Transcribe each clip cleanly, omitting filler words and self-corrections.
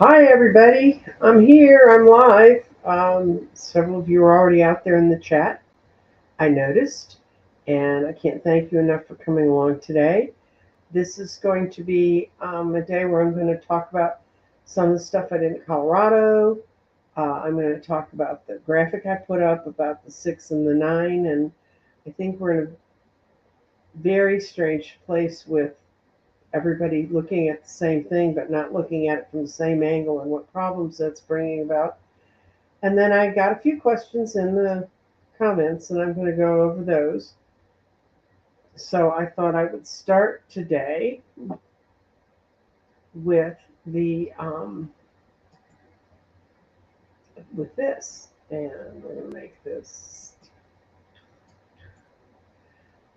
Hi, everybody. I'm here. I'm live. Several of you are already out there in the chat, I noticed, and I can't thank you enough for coming along today. This is going to be a day where I'm going to talk about some of the stuff I did in Colorado. I'm going to talk about the graphic I put up about the 6 and the 9, and I think we're in a very strange place with everybody looking at the same thing but not looking at it from the same angle and what problems that's bringing about. And then I got a few questions in the comments, and I'm going to go over those. So I thought I would start today with the with this, and we're going to make this.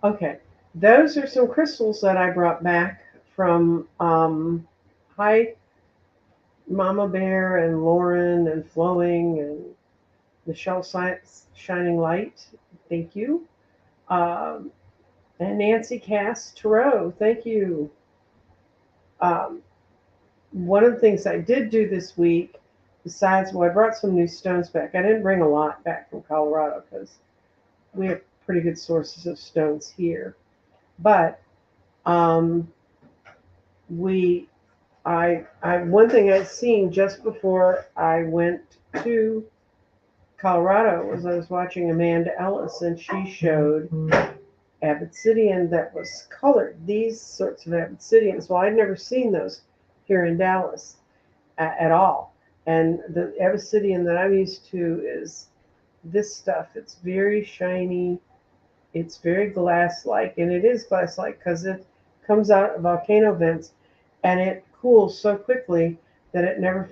Okay, those are some crystals that I brought back from Hi Mama Bear and Lauren and Flowing and Michelle Science Shining Light. Thank you. Um, and Nancy Cass Tarot. Thank you. Um, One of the things I did do this week, besides, well, I brought some new stones back. I didn't bring a lot back from Colorado because we have pretty good sources of stones here. But um, we, one thing I'd seen just before I went to Colorado was I was watching Amanda Ellis, and she showed Obsidian that was colored. These sorts of Obsidians. Well, I'd never seen those here in Dallas at all. And the Obsidian that I'm used to is this stuff. It's very shiny. It's very glass-like, and it is glass-like because it comes out of volcano vents, and it cools so quickly that it never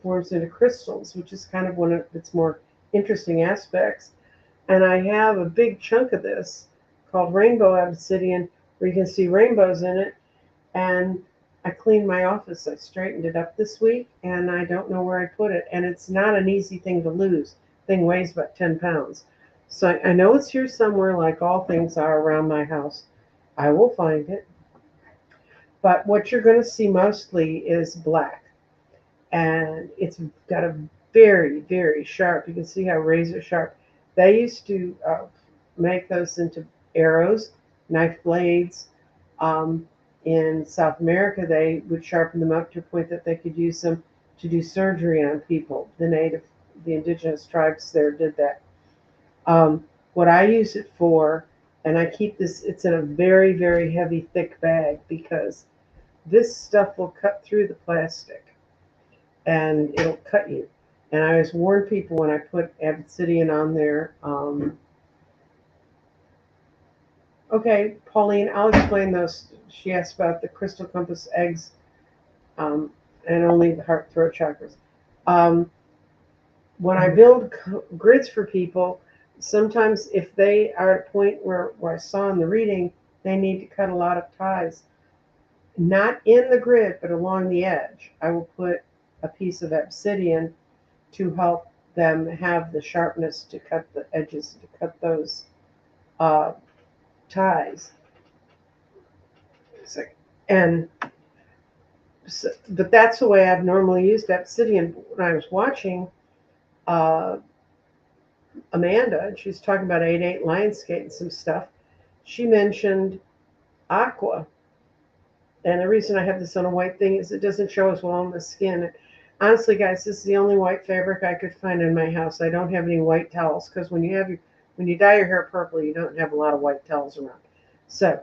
forms into crystals, which is kind of one of its more interesting aspects. And I have a big chunk of this called Rainbow Obsidian, where you can see rainbows in it. And I cleaned my office. I straightened it up this week, and I don't know where I put it. And it's not an easy thing to lose. The thing weighs about 10 pounds. So I know it's here somewhere, like all things are around my house. I will find it. But what you're going to see mostly is black. And it's got a very, very sharp, you can see how razor sharp. They used to make those into arrows, knife blades. In South America, they would sharpen them up to a point that they could use them to do surgery on people. The indigenous tribes there did that. What I use it for, and I keep this, it's in a very, very heavy, thick bag because this stuff will cut through the plastic and it'll cut you. And I always warn people when I put Obsidian on there. Okay, Pauline, I'll explain those. She asked about the crystal compass eggs and only the heart throat chakras. Um, when I build grids for people, sometimes if they are at a point where I saw in the reading, they need to cut a lot of ties. Not in the grid, but along the edge. I will put a piece of Obsidian to help them have the sharpness to cut the edges, to cut those ties. And so, but that's the way I've normally used Obsidian. When I was watching Amanda, and she was talking about 8/8 Lionsgate and some stuff, she mentioned aqua. And the reason I have this on a white thing is it doesn't show as well on the skin. Honestly, guys, this is the only white fabric I could find in my house. I don't have any white towels because when you dye your hair purple, you don't have a lot of white towels around. So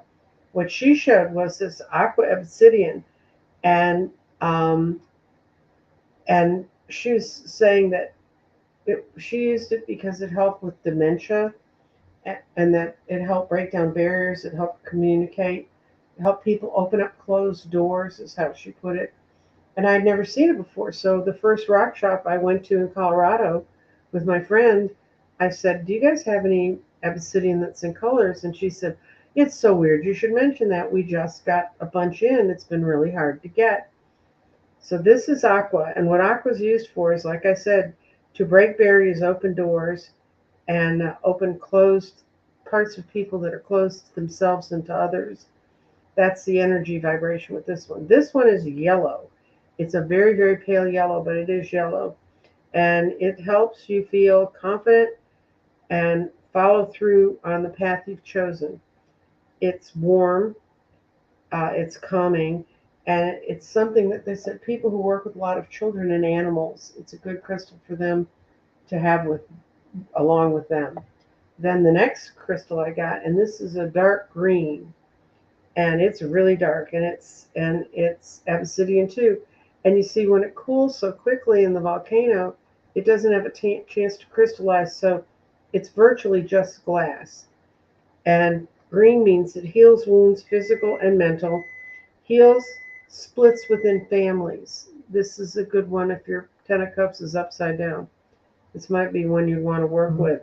what she showed was this aqua obsidian, and she was saying that she used it because it helped with dementia, and that it helped break down barriers, it helped communicate, it helped people open up closed doors, is how she put it. And I'd never seen it before. So the first rock shop I went to in Colorado with my friend, I said, "Do you guys have any obsidian that's in colors?" And she said, "It's so weird. You should mention that. We just got a bunch in. It's been really hard to get." So this is aqua. And what aqua is used for is, like I said, to break barriers, open doors, and open closed parts of people that are closed to themselves and to others. That's the energy vibration with this one. This one is yellow. It's a very, very pale yellow, but it is yellow. And it helps you feel confident and follow through on the path you've chosen. It's warm, it's calming, and it's something that they said people who work with a lot of children and animals, it's a good crystal for them to have with along with them. Then the next crystal I got, and this is a dark green, and it's really dark, and it's obsidian too. And you see, when it cools so quickly in the volcano, it doesn't have a chance to crystallize, so it's virtually just glass. And green means it heals wounds, physical and mental, heals splits within families. This is a good one if your Ten of Cups is upside down. This might be one you'd want to work with.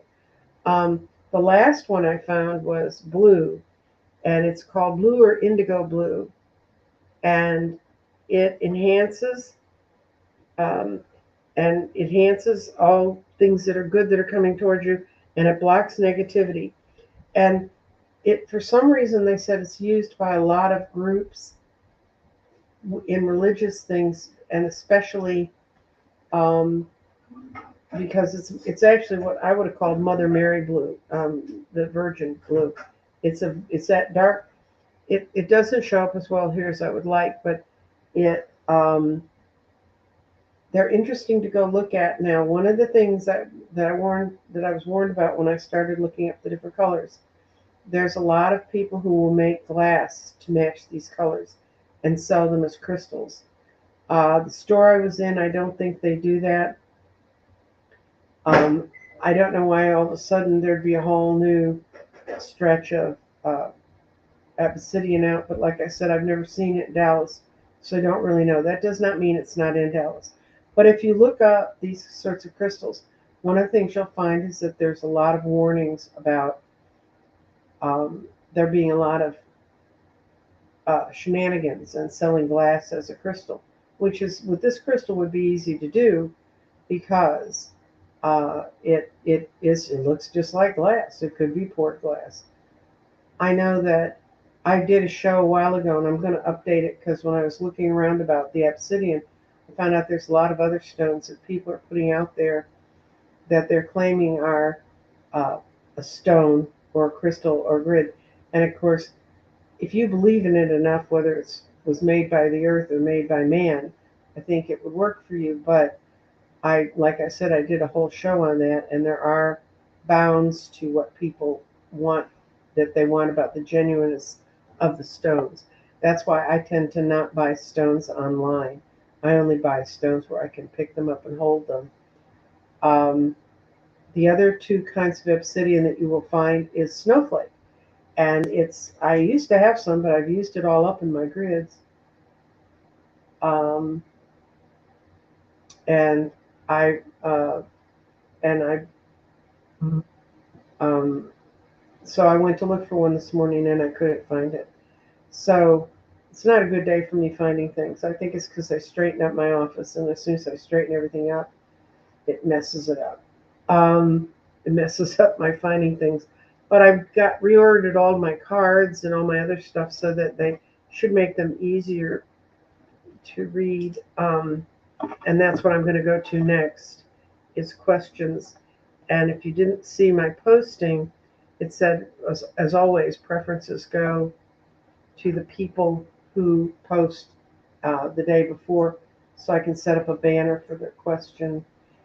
The last one I found was blue, and it's called blue or indigo blue, and it enhances um, all things that are good that are coming towards you, and it blocks negativity. And it, for some reason, they said it's used by a lot of groups in religious things, and especially um, because it's actually what I would have called Mother Mary blue, the Virgin blue. It's that dark. It doesn't show up as well here as I would like, but it they're interesting to go look at. Now, one of the things that I was warned about when I started looking up the different colors, there's a lot of people who will make glass to match these colors and sell them as crystals. The store I was in, I don't think they do that. Um, I don't know why all of a sudden there'd be a whole new stretch of Obsidian out, but like I said, I've never seen it in Dallas, so I don't really know. That does not mean it's not in Dallas. But if you look up these sorts of crystals, one of the things you'll find is that there's a lot of warnings about there being a lot of shenanigans and selling glass as a crystal, which is with this crystal would be easy to do because it looks just like glass. It could be poured glass. I know that I did a show a while ago, and I'm going to update it because when I was looking around about the obsidian, I found out there's a lot of other stones that people are putting out there that they're claiming are uh, a stone or a crystal or grid. And of course, if you believe in it enough, whether it was made by the earth or made by man, I think it would work for you. But like I said, I did a whole show on that, and there are bounds to what people want, that they want about the genuineness of the stones. That's why I tend to not buy stones online. I only buy stones where I can pick them up and hold them. Um, the other two kinds of obsidian that you will find is snowflake. And I used to have some, but I've used it all up in my grids. Um, and I uh, and I um, so I went to look for one this morning and I couldn't find it. So it's not a good day for me finding things. I think it's because I straightened up my office, and as soon as I straighten everything up, it messes it up. It messes up my finding things. But I've got reordered all my cards and all my other stuff so that they should make them easier to read. And that's what I'm going to go to next is questions. And if you didn't see my posting, it said, as always, preferences go to the people who post the day before, so I can set up a banner for their question.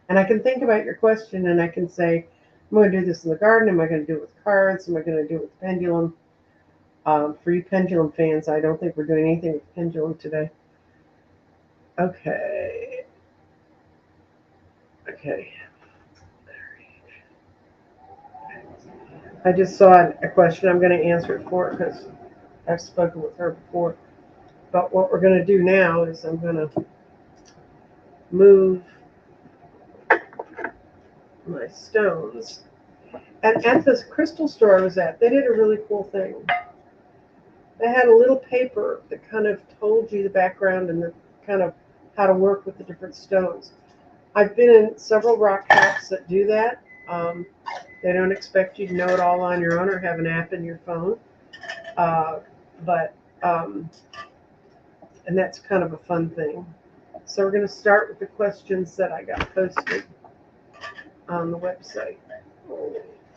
And I can think about your question, and I can say, I'm going to do this in the garden. Am I going to do it with cards? Am I going to do it with pendulum? For you pendulum fans, I don't think we're doing anything with pendulum today. Okay. Okay. I just saw a question. I'm going to answer it for her because I've spoken with her before. But what we're going to do now is I'm going to move my stones. And at this crystal store I was at, they did a really cool thing. They had a little paper that kind of told you the background and the kind of how to work with the different stones. I've been in several rock shops that do that. They don't expect you to know it all on your own or have an app in your phone. Uh, but and that's kind of a fun thing. So we're going to start with the questions that I got posted on the website.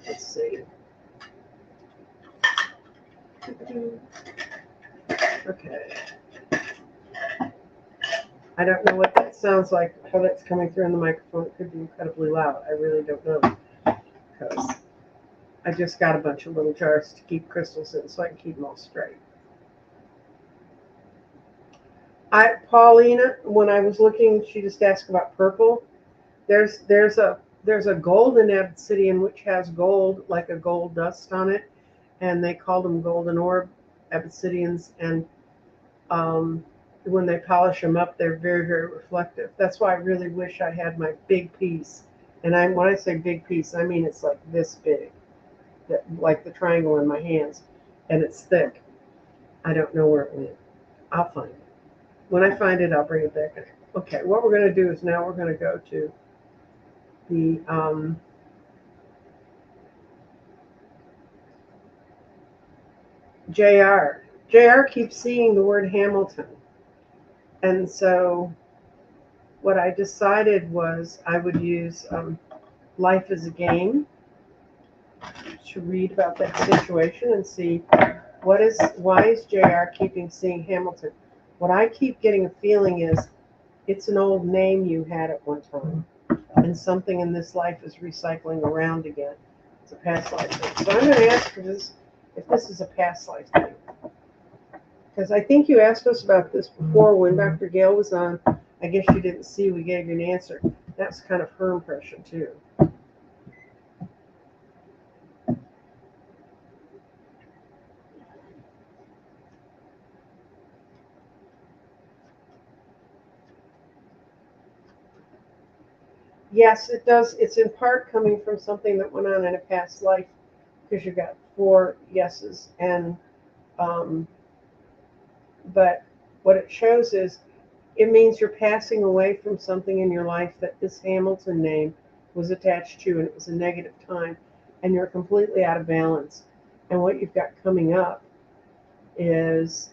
Let's see. Okay. I don't know what that sounds like, how that's coming through in the microphone. It could be incredibly loud. I really don't know, because I just got a bunch of little jars to keep crystals in so I can keep them all straight. Paulina, when I was looking, she just asked about purple. There's a golden obsidian which has gold, like a gold dust on it, and they call them golden orb obsidians. And when they polish them up, they're very, very reflective. That's why I really wish I had my big piece. And when I say big piece, I mean it's like this big, like the triangle in my hands, and it's thick. I don't know where it went. I'll find it. When I find it, I'll bring it back. Okay, what we're going to do is now we're going to go to the JR. JR keeps seeing the word Hamilton. And so what I decided was I would use Life is a Game to read about that situation and see why is JR keeping seeing Hamilton. What I keep getting a feeling is it's an old name you had at one time, and something in this life is recycling around again. It's a past life thing. So I'm going to ask for this, if this is a past life thing. Because I think you asked us about this before when Dr. Gail was on. I guess you didn't see we gave you an answer. That's kind of her impression too. Yes, it does. It's in part coming from something that went on in a past life, because you got 4 yeses. And but what it shows is it means you're passing away from something in your life that this Hamilton name was attached to, and it was a negative time, and you're completely out of balance. And what you've got coming up is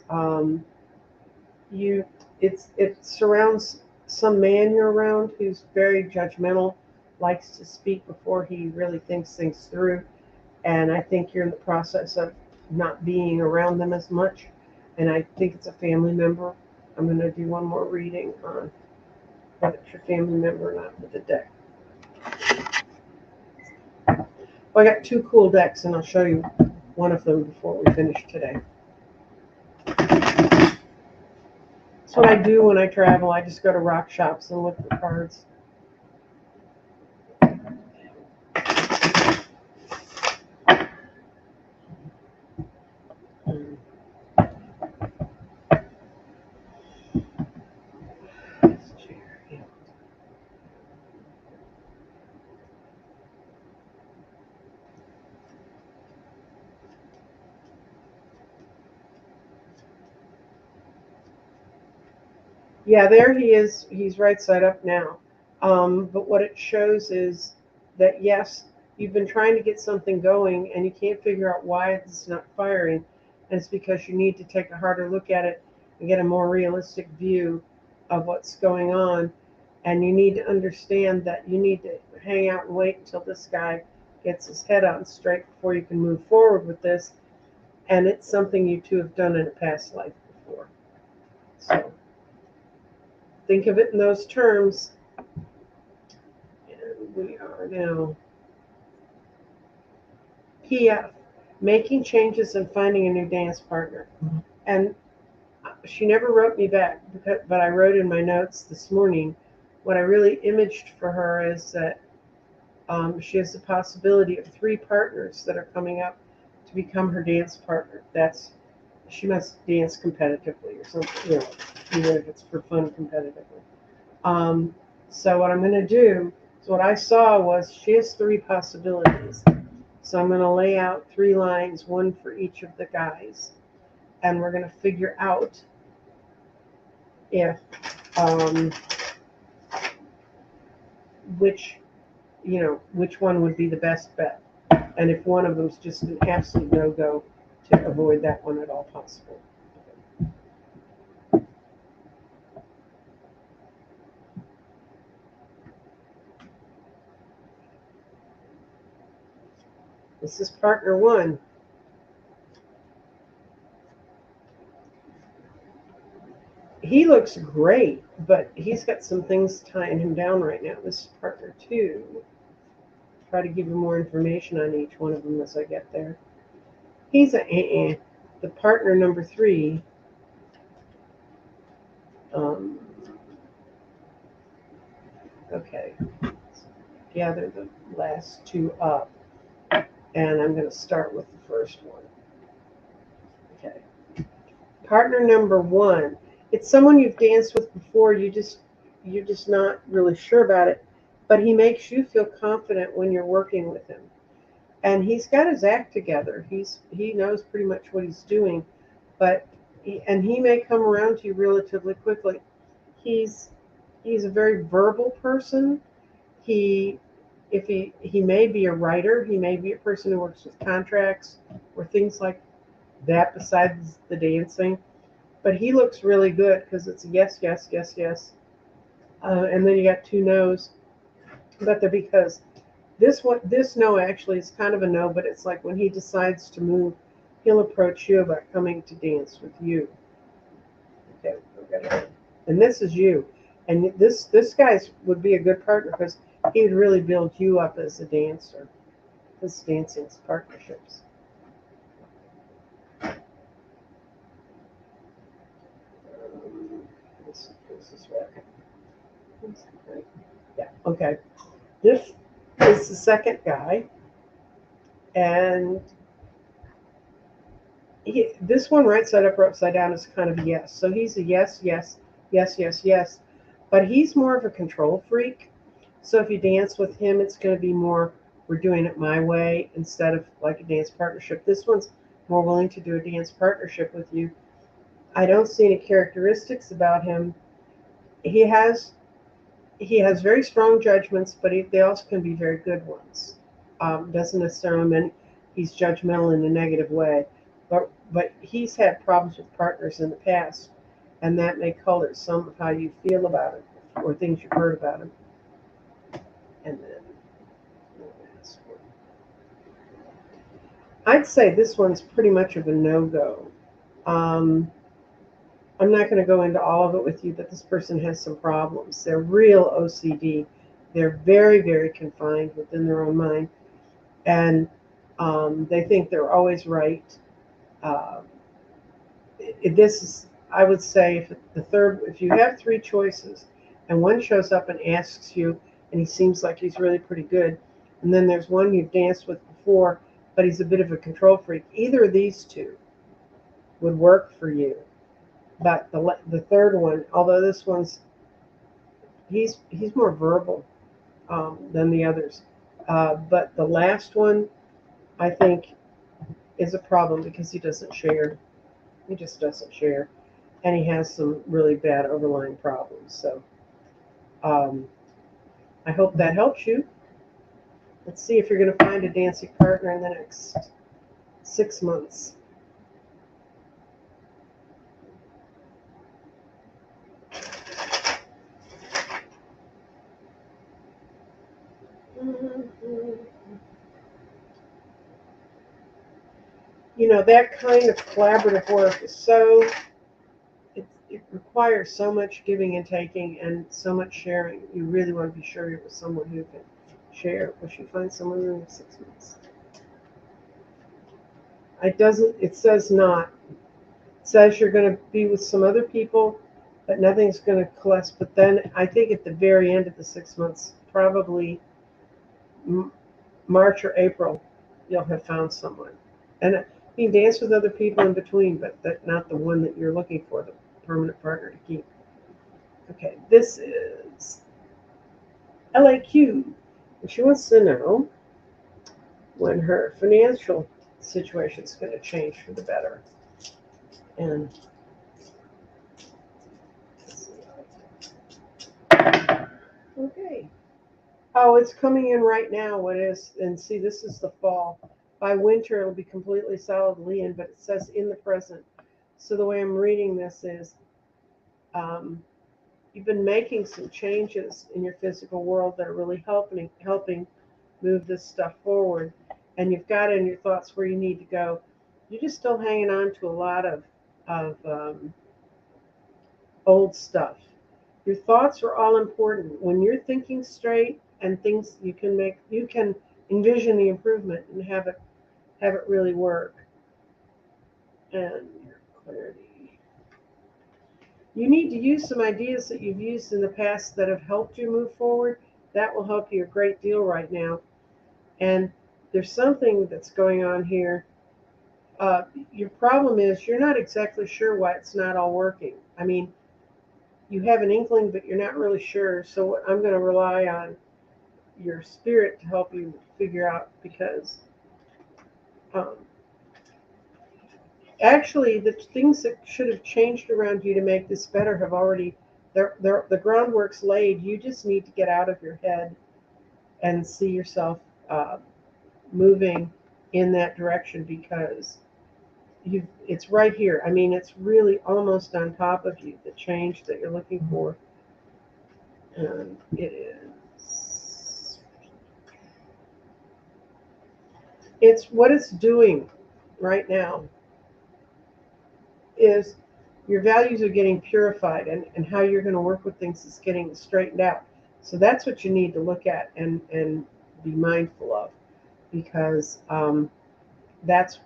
it surrounds some man you're around who's very judgmental, likes to speak before he really thinks things through. And I think you're in the process of not being around them as much. And I think it's a family member. I'm going to do one more reading on whether it's your family member or not with the deck. Well, I got 2 cool decks, and I'll show you one of them before we finish today. That's what I do when I travel. I just go to rock shops and look for cards. Yeah, there he is. He's right side up now. But what it shows is that, yes, you've been trying to get something going and you can't figure out why it's not firing. And it's because you need to take a harder look at it and get a more realistic view of what's going on. And you need to understand that you need to hang out and wait until this guy gets his head on straight before you can move forward with this. And it's something you two have done in a past life before. So think of it in those terms. And we are now PF, making changes and finding a new dance partner. And she never wrote me back, but I wrote in my notes this morning, what I really imaged for her is that she has the possibility of 3 partners that are coming up to become her dance partner. She must dance competitively or something, even if it's for fun competitively. So what I'm going to do is, what I saw was she has 3 possibilities. So I'm going to lay out 3 lines, 1 for each of the guys, and we're going to figure out if which one would be the best bet, and if one of them is just an absolute no-go, to avoid that one at all possible. This is partner one. He looks great, but he's got some things tying him down right now. This is partner two. Try to give you more information on each one of them as I get there. He's a the partner number three. Um, okay, gather the last two up, and I'm going to start with the first one. Okay, partner number one. It's someone you've danced with before. You're just not really sure about it, but he makes you feel confident when you're working with him, and he's got his act together. He knows pretty much what he's doing, but he may come around to you relatively quickly. He's he's a very verbal person. He if he may be a writer, he may be a person who works with contracts or things like that besides the dancing. But he looks really good because it's yes, yes, yes, yes, and then you got two no's. But they're because this no actually is kind of a no, but it's like when he decides to move, he'll approach you about coming to dance with you. Okay, okay. And this is you, and this guy's would be a good partner because he would really build you up as a dancer. This dancing partnerships. This is right. Yeah. Okay. This is the second guy, and this one right side up or upside down is kind of a yes. So he's a yes, yes, yes, yes, yes. But he's more of a control freak. So if you dance with him, it's going to be more, we're doing it my way instead of like a dance partnership. This one's more willing to do a dance partnership with you. I don't see any characteristics about him. He has he has very strong judgments, but they also can be very good ones. Doesn't necessarily mean he's judgmental in a negative way, but he's had problems with partners in the past, and that may color some of how you feel about him or things you've heard about him. And then I'd say this one's pretty much of a no-go. Um, I'm not going to go into all of it with you, but this person has some problems. They're real OCD. They're very, very confined within their own mind, and they think they're always right. Uh, this is, I would say, if you have three choices, and one shows up and asks you, and he seems like he's really pretty good, and then there's one you've danced with before, but he's a bit of a control freak. Either of these two would work for you. But the third one, although this one's he's more verbal than the others, but the last one I think is a problem because he doesn't share. He just doesn't share, and he has some really bad overlying problems. So um, I hope that helps you. Let's see if you're going to find a dancing partner in the next 6 months. You know, that kind of collaborative work is so, it requires so much giving and taking and so much sharing. You really want to be sure you're with someone who can share. We should find someone in the next 6 months. It says not. It says you're going to be with some other people, but nothing's going to coalesce. But then I think at the very end of the 6 months, probably March or April, you'll have found someone. And you can dance with other people in between, but that's not the one that you're looking for, the permanent partner to keep. Okay, this is LAQ. And she wants to know when her financial situation is going to change for the better. And okay. Oh, it's coming in right now. What is, and see, this is the fall. By winter, it'll be completely solidly in, but it says in the present. So the way I'm reading this is um, you've been making some changes in your physical world that are really helping move this stuff forward. and you've got in your thoughts where you need to go, you're just still hanging on to a lot of old stuff. Your thoughts are all important. When you're thinking straight and things you can envision the improvement and have it really work. And your clarity. You need to use some ideas that you've used in the past that have helped you move forward. That will help you a great deal right now. And there's something that's going on here. Your problem is you're not exactly sure why it's not all working. I mean, you have an inkling, but you're not really sure. So I'm going to rely on your spirit to help you figure out, because um, actually the things that should have changed around you to make this better have already, the groundwork's laid. You just need to get out of your head and see yourself moving in that direction, because it's right here. I mean, it's really almost on top of you, the change that you're looking for. And it is. It's what it's doing right now is your values are getting purified, and how you're going to work with things is getting straightened out. So that's what you need to look at and be mindful of, because that's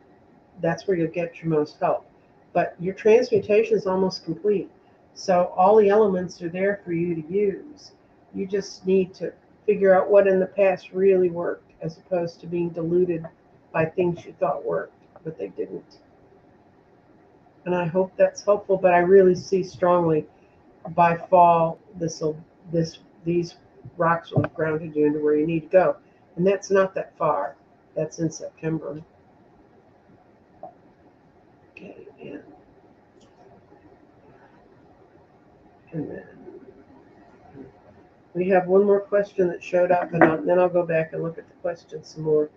where you'll get your most help. But your transmutation is almost complete. So all the elements are there for you to use. You just need to figure out what in the past really worked, as opposed to being deluded by things you thought worked, but they didn't. And I hope that's helpful, but I really see strongly by fall these rocks will have grounded you into where you need to go. And that's not that far. That's in September. Okay, and then we have one more question that showed up, and then I'll go back and look at the questions some more.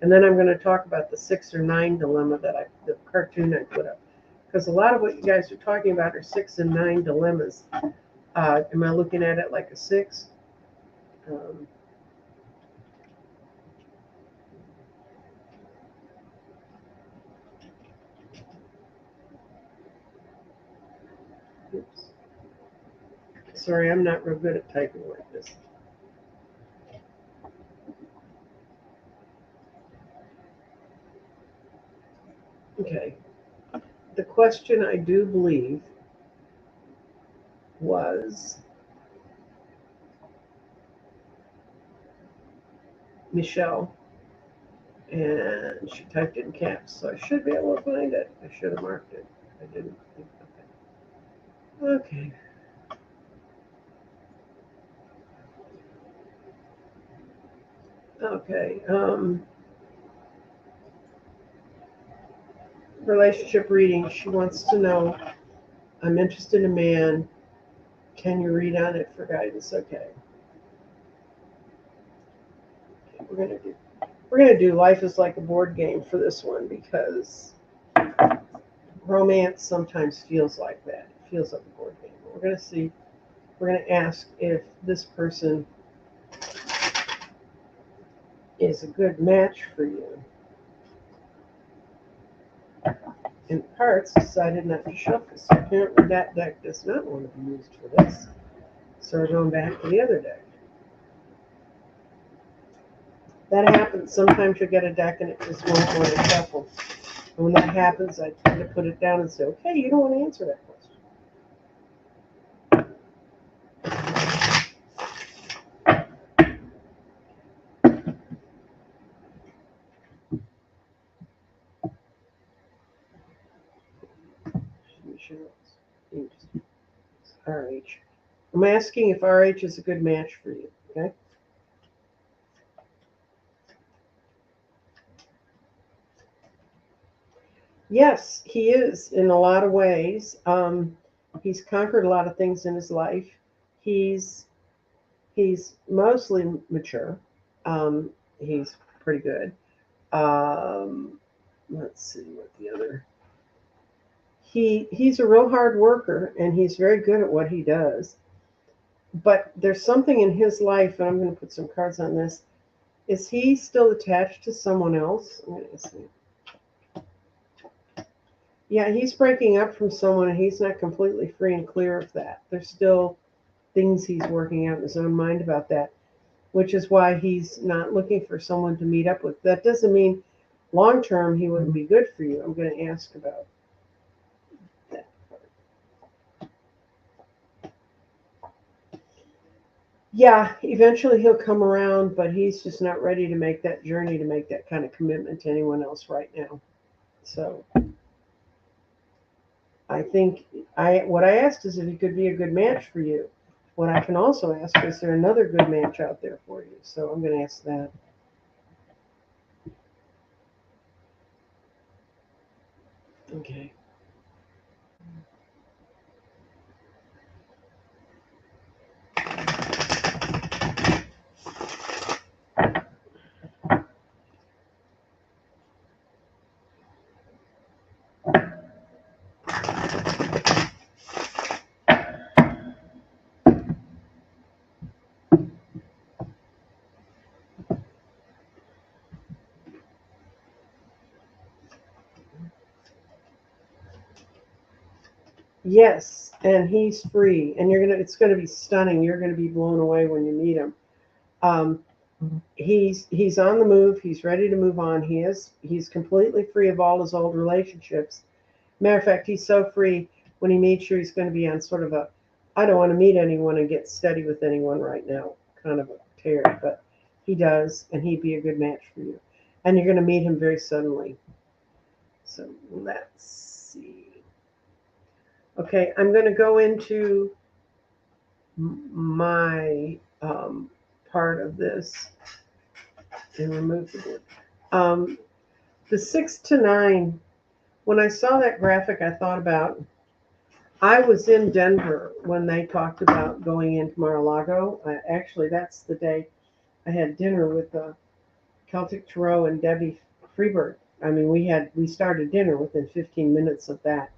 And then I'm going to talk about the 6 or 9 dilemma the cartoon I put up. Because a lot of what you guys are talking about are 6 and 9 dilemmas. Am I looking at it like a 6? Oops. Sorry, I'm not real good at typing like this. Okay. The question, I do believe, was Michelle, and she typed it in caps, so I should be able to find it. I should have marked it. I didn't. Okay. Okay. Relationship reading. She wants to know, I'm interested in a man. Can you read on it for guidance? Okay. We're gonna do life is like a board game for this one, because romance sometimes feels like that. It feels like a board game. We're gonna see. We're gonna ask if this person is a good match for you. And Parts decided not to shuffle, so apparently that deck does not want to be used for this. So we're going back to the other deck. That happens. Sometimes you'll get a deck and it just won't want to shuffle. And when that happens, I tend to put it down and say, okay, you don't want to answer that question. RH. I'm asking if RH is a good match for you, okay? Yes, he is in a lot of ways. He's conquered a lot of things in his life. He's mostly mature. He's pretty good. Let's see what the other. He's a real hard worker, and he's very good at what he does. But there's something in his life, and I'm going to put some cards on this. Is he still attached to someone else? Let me see. Yeah, he's breaking up from someone and he's not completely free and clear of that. There's still things he's working out in his own mind about that, which is why he's not looking for someone to meet up with. That doesn't mean long term he wouldn't be good for you. I'm going to ask about that. Yeah, eventually he'll come around, but he's just not ready to make that journey to make that kind of commitment to anyone else right now. So I think what I asked is if he could be a good match for you. What I can also ask is there another good match out there for you? So I'm going to ask that. Okay. Yes, and he's free, and it's gonna be stunning. You're gonna be blown away when you meet him. Um, he's on the move. He's ready to move on. He's completely free of all his old relationships. Matter of fact, he's so free when he meets you, he's going to be on sort of a I don't want to meet anyone and get steady with anyone right now kind of a tear, but he does, and he'd be a good match for you. And you're going to meet him very suddenly. So let's see. Okay, I'm going to go into my part of this and remove the board. The 6 to 9, when I saw that graphic, I thought about I was in Denver when they talked about going into Mar-a-Lago. Actually, that's the day I had dinner with Celtic Tarot and Debbie Freeberg. I mean, we started dinner within 15 minutes of that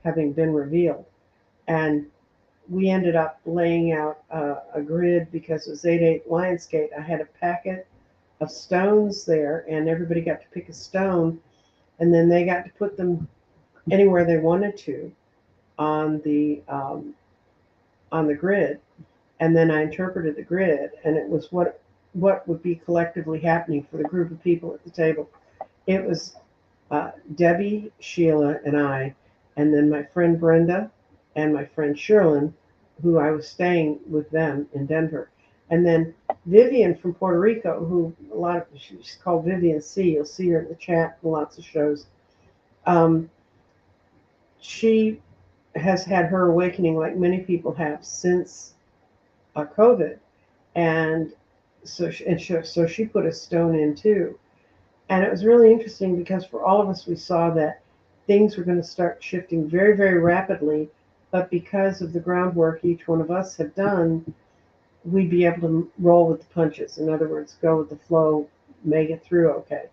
having been revealed, and we ended up laying out a grid because it was 8/8 Lionsgate. I had a packet of stones there, and everybody got to pick a stone, and then they got to put them anywhere they wanted to on the grid, and then I interpreted the grid, and it was what would be collectively happening for the group of people at the table. It was Debbie, Sheila, and I, and then my friend Brenda and my friend Sherlyn, who I was staying with them in Denver, and then Vivian from Puerto Rico, who she's called Vivian C. You'll see her in the chat in lots of shows. She has had her awakening like many people have since COVID, and so she put a stone in too, and it was really interesting because for all of us we saw that things were going to start shifting very very rapidly, but because of the groundwork each one of us had done, we'd be able to roll with the punches. In other words, go with the flow, make it through okay.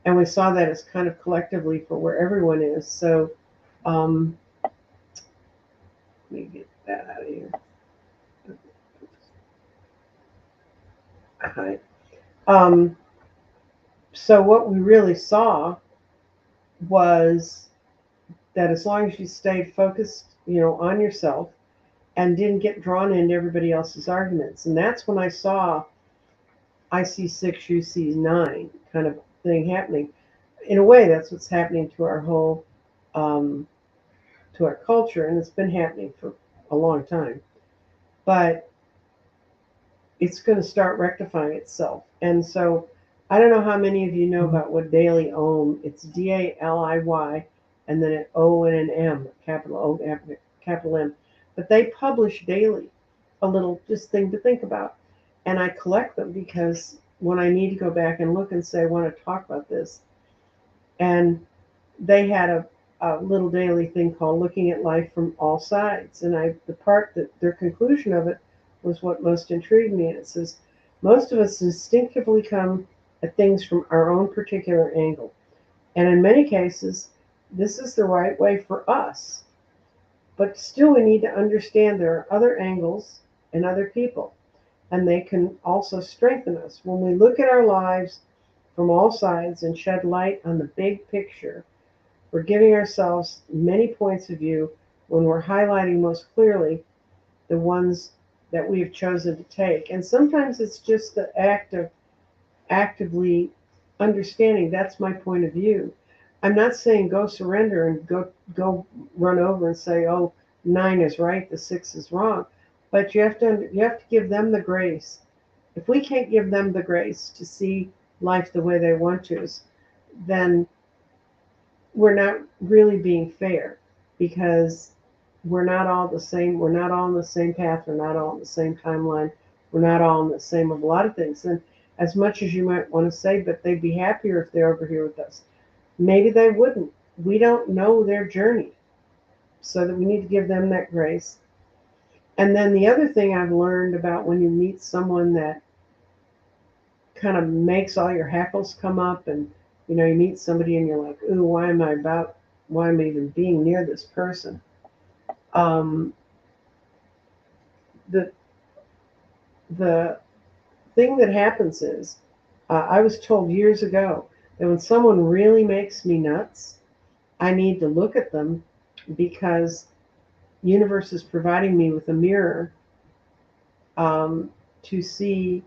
And we saw that as kind of collectively for where everyone is. So let me get that out of here. Hi. So what we really saw was that as long as you stayed focused, on yourself and didn't get drawn into everybody else's arguments, and that's when I see 6, you see 9 kind of thing happening. In a way, that's what's happening to our whole, to our culture, and it's been happening for a long time. But it's going to start rectifying itself. And so I don't know how many of you know about what Daily Ohm. It's DALIY and then an O and an M, capital O, capital M. But they publish daily a little just thing to think about. And I collect them because when I need to go back and look and say, I want to talk about this. And they had a little daily thing called Looking at Life from All Sides. And the part that their conclusion of it was what most intrigued me. And it says, most of us instinctively come at things from our own particular angle. And in many cases, this is the right way for us. But still, we need to understand there are other angles and other people. and they can also strengthen us. When we look at our lives from all sides and shed light on the big picture, we're giving ourselves many points of view when we're highlighting most clearly the ones that we have chosen to take. And sometimes it's just the act of actively understanding that's my point of view. I'm not saying go surrender and go run over and say, oh, 9 is right, the 6 is wrong. But you have to give them the grace. If we can't give them the grace to see life the way they want to, then we're not really being fair, because we're not all the same. We're not all on the same path. We're not all on the same timeline. We're not all on the same of a lot of things. And as much as you might want to say, but they'd be happier if they're over here with us. Maybe they wouldn't. We don't know their journey. So that we need to give them that grace. And then the other thing I've learned about when you meet someone that kind of makes all your hackles come up, and you meet somebody and you're like, ooh, why am I even being near this person? Um, the the thing that happens is, I was told years ago that when someone really makes me nuts, I need to look at them, because the universe is providing me with a mirror, to see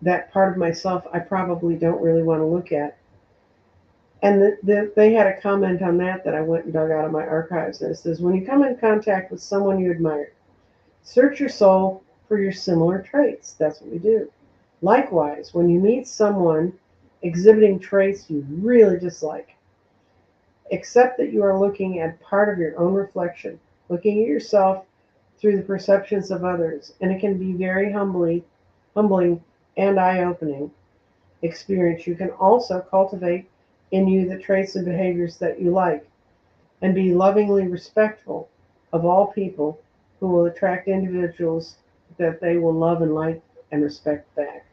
that part of myself I probably don't really want to look at. And they had a comment on that I went and dug out of my archives. And it says, when you come in contact with someone you admire, search your soul for your similar traits. That's what we do. Likewise, when you meet someone exhibiting traits you really dislike, accept that you are looking at part of your own reflection, looking at yourself through the perceptions of others, and it can be very humbling and eye-opening experience. You can also cultivate in you the traits and behaviors that you like, and be lovingly respectful of all people, who will attract individuals that they will love and like and respect back.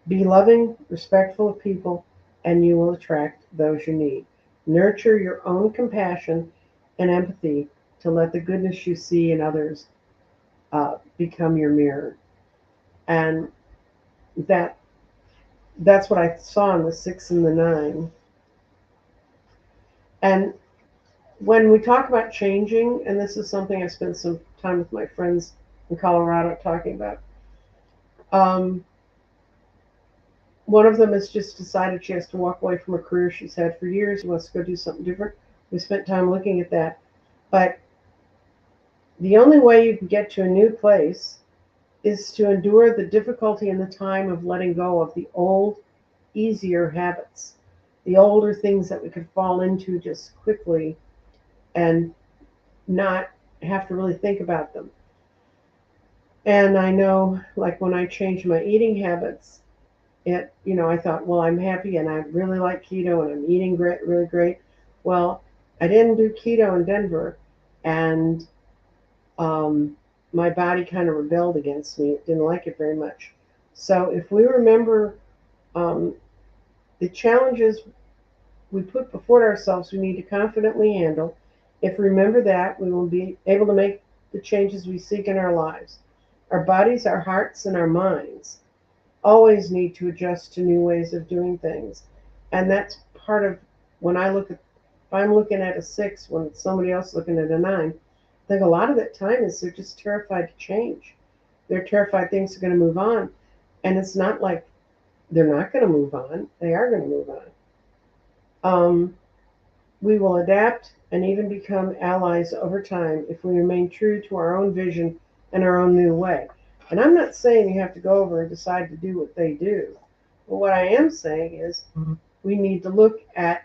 Be loving, respectful of people, and you will attract those you need. Nurture your own compassion and empathy to let the goodness you see in others become your mirror. And that that's what I saw in the 6 and the 9. And when we talk about changing, and this is something I spent some time with my friends in Colorado talking about, um, one of them has just decided she has to walk away from a career she's had for years. She wants to go do something different. We spent time looking at that. But the only way you can get to a new place is to endure the difficulty and the time of letting go of the old, easier habits, the older things that we could fall into just quickly and not have to really think about them. And I know, like when I changed my eating habits, I thought, well, I'm happy and I really like keto and I'm eating great, really great. Well, I didn't do keto in Denver, and um, my body kind of rebelled against me. It didn't like it very much. So if we remember um, the challenges we put before ourselves, we need to confidently handle. If we remember that, we will be able to make the changes we seek in our lives. Our bodies, our hearts, and our minds always need to adjust to new ways of doing things. And that's part of when if I'm looking at a 6 when somebody else is looking at a 9, I think a lot of that time is they're just terrified to change. They're terrified things are going to move on. And it's not like they're not going to move on, they are going to move on. We will adapt and even become allies over time if we remain true to our own vision and our own new way. And I'm not saying you have to go over and decide to do what they do. But what I am saying is we need to look at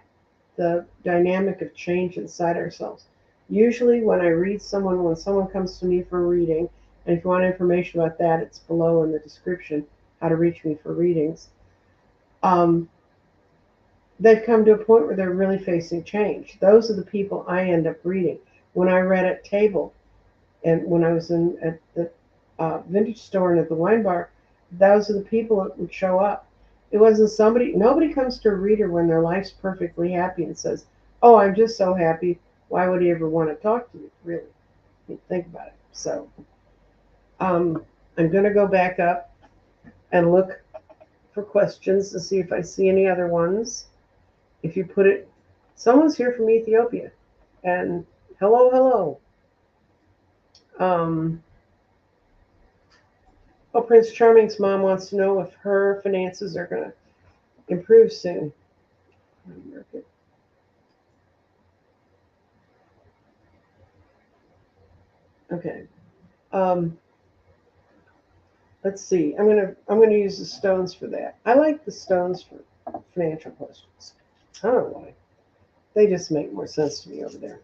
the dynamic of change inside ourselves. Usually when someone comes to me for a reading, and if you want information about that, it's below in the description, how to reach me for readings. Um, they've come to a point where they're really facing change. Those are the people I end up reading. When I read at table, and when I was at the vintage store and at the wine bar, those are the people that would show up. It wasn't nobody comes to a reader when their life's perfectly happy and says, oh, I'm just so happy. Why would he ever want to talk to you? Really, think about it. So I'm going to go back up and look for questions to see if I see any other ones. If you put it, someone's here from Ethiopia, and hello, hello. Um, oh, Prince Charming's mom wants to know if her finances are going to improve soon. Okay. Um, let's see. I'm gonna use the stones for that. I like the stones for financial questions. I don't know why. They just make more sense to me over there.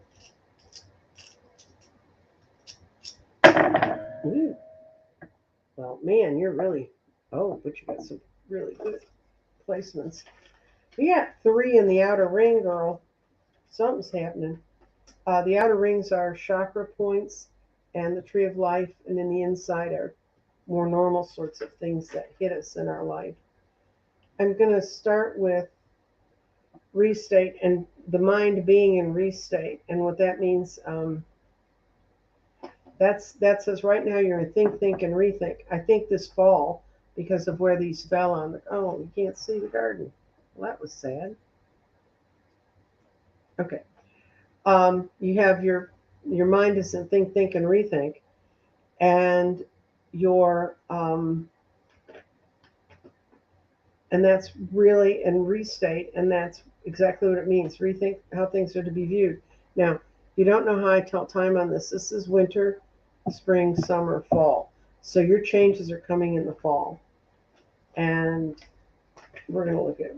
Ooh. Well, man, you're really. Oh, but you got some really good placements. You got 3 in the outer ring, girl. Something's happening. The outer rings are chakra points and the tree of life, and in the inside are more normal sorts of things that hit us in our life. I'm going to start with restate and the mind being in restate, and what that means. That says right now you're in think, and rethink. I think this fall, because of where these fell on the. Oh, you can't see the garden. Well, that was sad. Okay. You have your mind is in think, and rethink, and your and that's really in restate, and that's exactly what it means. Rethink how things are to be viewed. Now, you don't know how I tell time on this. This is winter, spring, summer, fall. So your changes are coming in the fall, and we're going to look at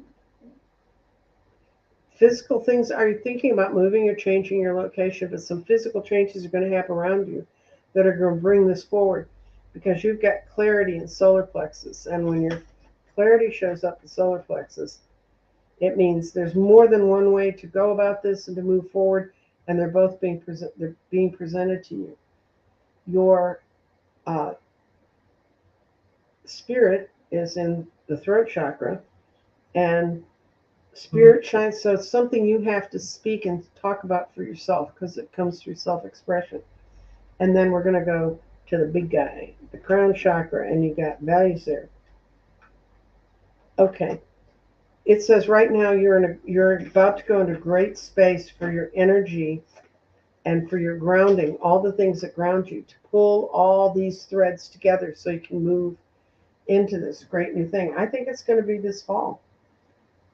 physical things. Are you thinking about moving or changing your location? But some physical changes are going to happen around you that are going to bring this forward, because you've got clarity in solar plexus, and when your clarity shows up in solar plexus, it means there's more than one way to go about this and to move forward, and they're both they're being presented to you. Your uh, spirit is in the throat chakra, and spirit shines. So it's something you have to speak and talk about for yourself, because it comes through self-expression. And then we're going to go to the big guy, the crown chakra, and you got values there. Okay. It says right now you're about to go into great space for your energy and for your grounding, all the things that ground you, to pull all these threads together so you can move into this great new thing. I think it's going to be this fall.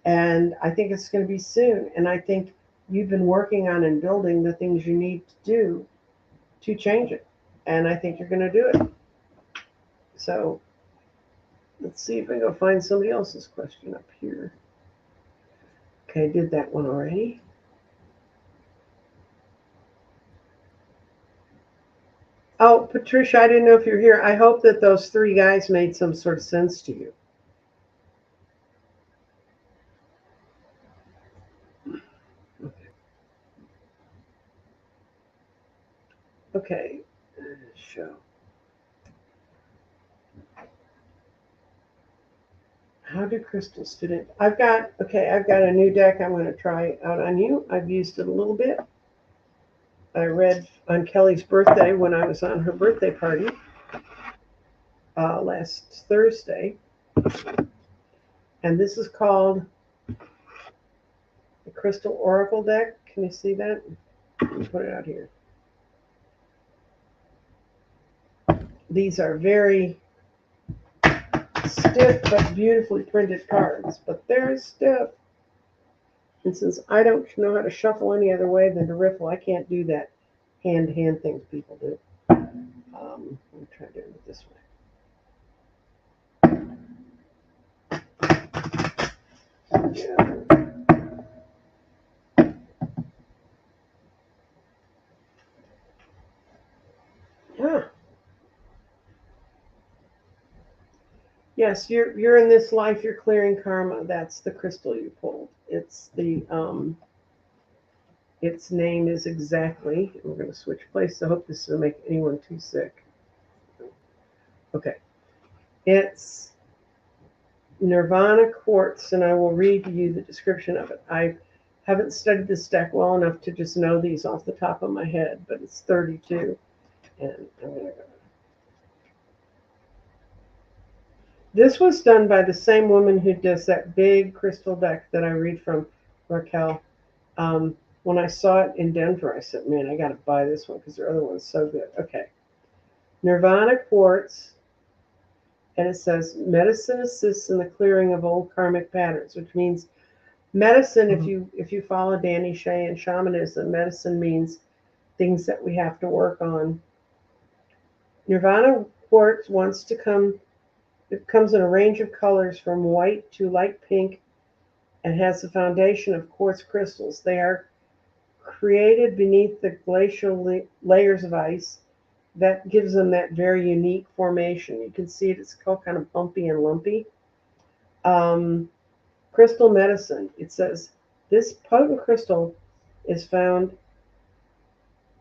And I think it's going to be soon. And I think you've been working on and building the things you need to do to change it. And I think you're going to do it. So let's see if I can go find somebody else's question up here. Okay, I did that one already. Oh, Patricia, I didn't know if you're here. I hope that those 3 guys made some sort of sense to you. Okay, show. How do crystals fit in? I've got a new deck I'm going to try out on you. I've used it a little bit. I read on Kelly's birthday when I was on her birthday party last Thursday. And this is called the Crystal Oracle deck. Can you see that? Let me put it out here. These are very stiff but beautifully printed cards, but they're stiff. And since I don't know how to shuffle any other way than to riffle, I can't do that hand-to-hand things people do. Let me try doing it this way. Yeah. Ah, yes, you're in this life. You're clearing karma. That's the crystal you pulled. Its name is exactly. We're going to switch places. I hope this doesn't make anyone too sick. Okay, it's Nirvana quartz, and I will read you the description of it. I haven't studied this deck well enough to just know these off the top of my head, but it's 32, and I'm going to go. This was done by the same woman who does that big crystal deck that I read from, Raquel. When I saw it in Denver, I said, man, I got to buy this one because the other one's so good. Okay. Nirvana quartz, and it says medicine assists in the clearing of old karmic patterns, which means medicine. If you follow Danny Shea and shamanism, medicine means things that we have to work on. Nirvana quartz wants to come. It comes in a range of colors from white to light pink and has the foundation of quartz crystals. They are created beneath the glacial layers of ice that gives them that very unique formation. You can see it, it's called kind of bumpy and lumpy. Um, Crystal medicine, it says this potent crystal is found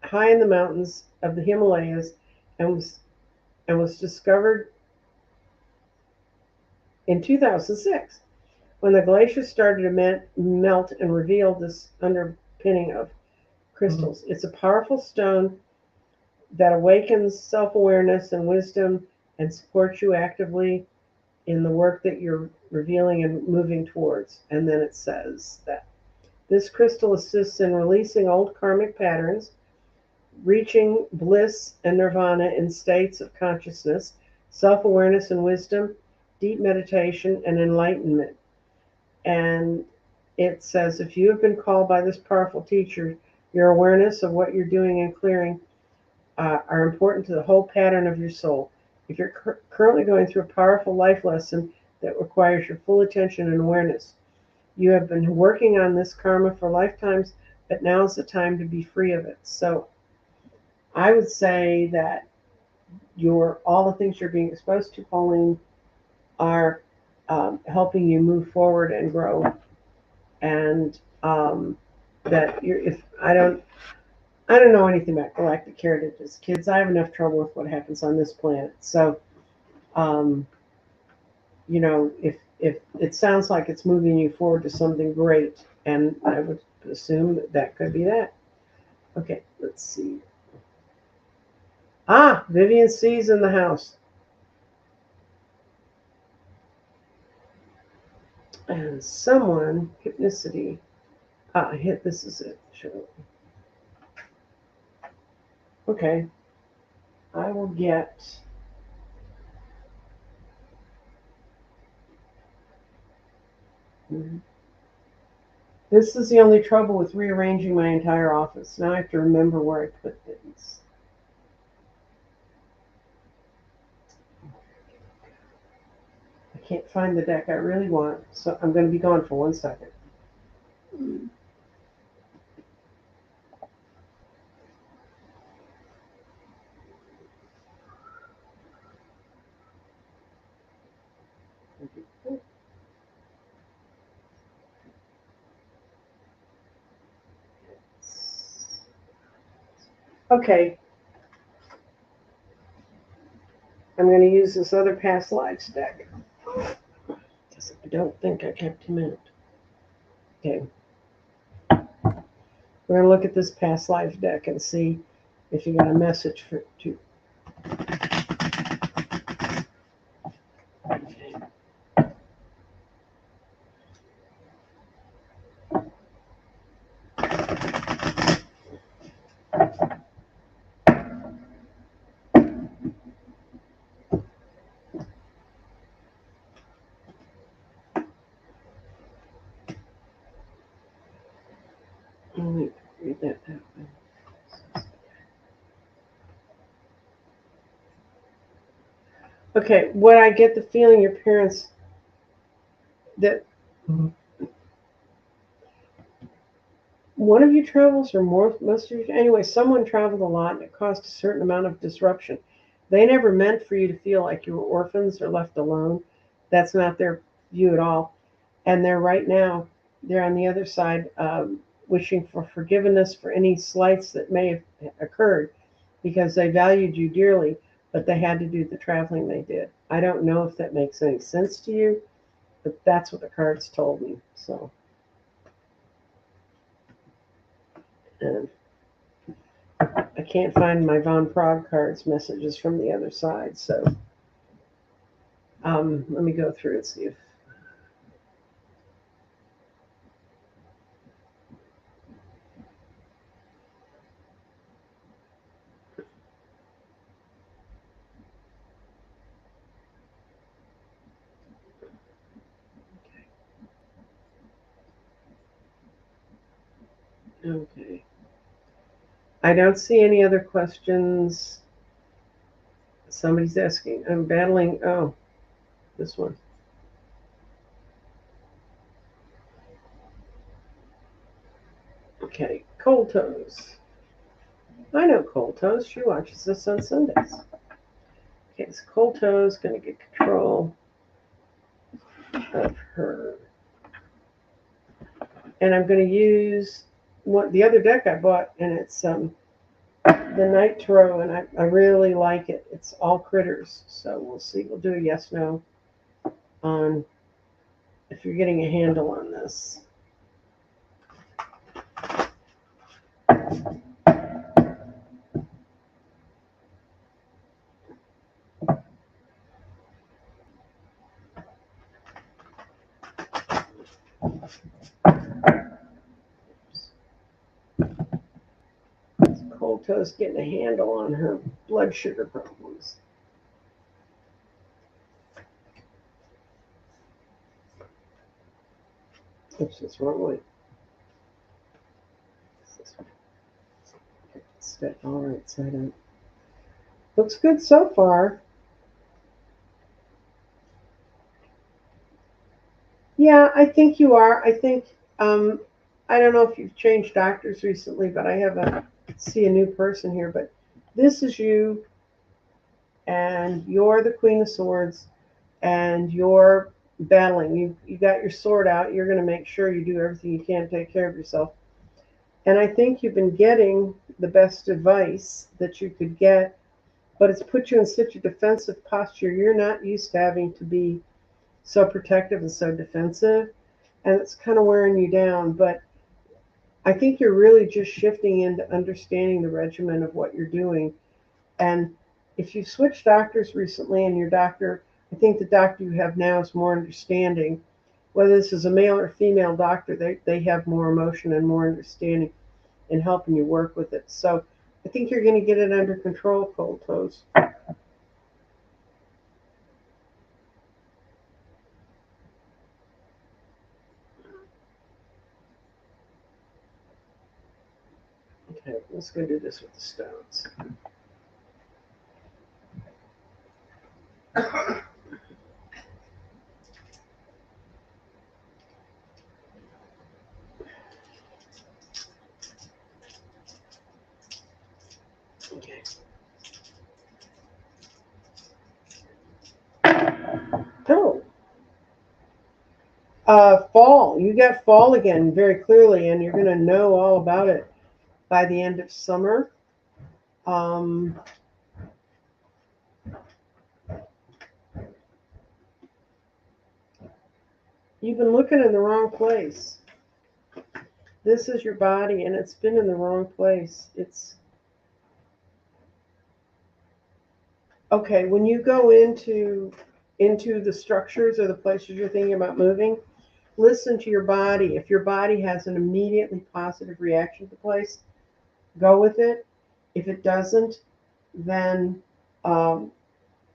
high in the mountains of the Himalayas and was discovered in 2006 when the glaciers started to melt and reveal this underpinning of crystals. It's a powerful stone that awakens self awareness and wisdom and supports you actively in the work that you're revealing and moving towards. And then it says that this crystal assists in releasing old karmic patterns, reaching bliss and nirvana in states of consciousness, self awareness and wisdom, deep meditation, and enlightenment. And it says if you have been called by this powerful teacher, your awareness of what you're doing and clearing are important to the whole pattern of your soul. If you're currently going through a powerful life lesson that requires your full attention and awareness, you have been working on this karma for lifetimes, but now is the time to be free of it. So I would say that all the things you're being exposed to, Pauline, are helping you move forward and grow. And that if I don't know anything about galactic heritages, kids. I have enough trouble with what happens on this planet. So, um, if it sounds like it's moving you forward to something great, and I would assume that could be that. Okay, let's see. Vivian C's in the house. And someone, hypnicity. This is it. Sure. Okay. I will get. This is the only trouble with rearranging my entire office. Now I have to remember where I put things. I can't find the deck I really want, so I'm going to be gone for 1 second. Okay. I'm going to use this other past lives deck. I don't think I kept him in it. Okay. We're going to look at this past life deck and see if you got a message for to. Let me read that out. Okay, what I get the feeling your parents that one of you travels or most of you anyway, someone traveled a lot and it caused a certain amount of disruption. They never meant for you to feel like you were orphans or left alone. That's not their view at all. And they're right now, they're on the other side, wishing for forgiveness for any slights that may have occurred because they valued you dearly, but they had to do the traveling they did. I don't know if that makes any sense to you, but that's what the cards told me. So, and I can't find my Von Prague cards messages from the other side. So, Let me go through and see if. Okay. I don't see any other questions. Somebody's asking. I'm battling. Oh, this one. Okay. Cold Toes. I know Cold Toes. She watches this on Sundays. Okay, so Cold Toes going to get control of her. And I'm going to use the other deck I bought, and it's the Night Tarot, and I really like it. It's all critters, so we'll see. We'll do a yes no on if you're getting a handle on this. Cold Toast getting a handle on her blood sugar problems. Oops, it's wrong way. Set all right side up. Looks good so far. Yeah, I think you are. I think I don't know if you've changed doctors recently, but I have see a new person here. But this is you, and you're the Queen of Swords, and you're battling. You got your sword out. You're going to make sure you do everything you can to take care of yourself. And I think you've been getting the best advice that you could get, but it's put you in such a defensive posture. You're not used to having to be so protective and so defensive, and it's kind of wearing you down. But I think you're really just shifting into understanding the regimen of what you're doing. And if you've switched doctors recently and your doctor, I think the doctor you have now is more understanding. Whether this is a male or female doctor, they have more emotion and more understanding in helping you work with it. So I think you're going to get it under control, Cold Toes. Okay, let's go do this with the stones. Okay. Oh, fall. You got fall again very clearly, and you're going to know all about it by the end of summer. Um, you've been looking in the wrong place. This is your body, and it's been in the wrong place. It's okay when you go into the structures or the places you're thinking about moving. Listen to your body. If your body has an immediately positive reaction to the place, go with it. If it doesn't, then um,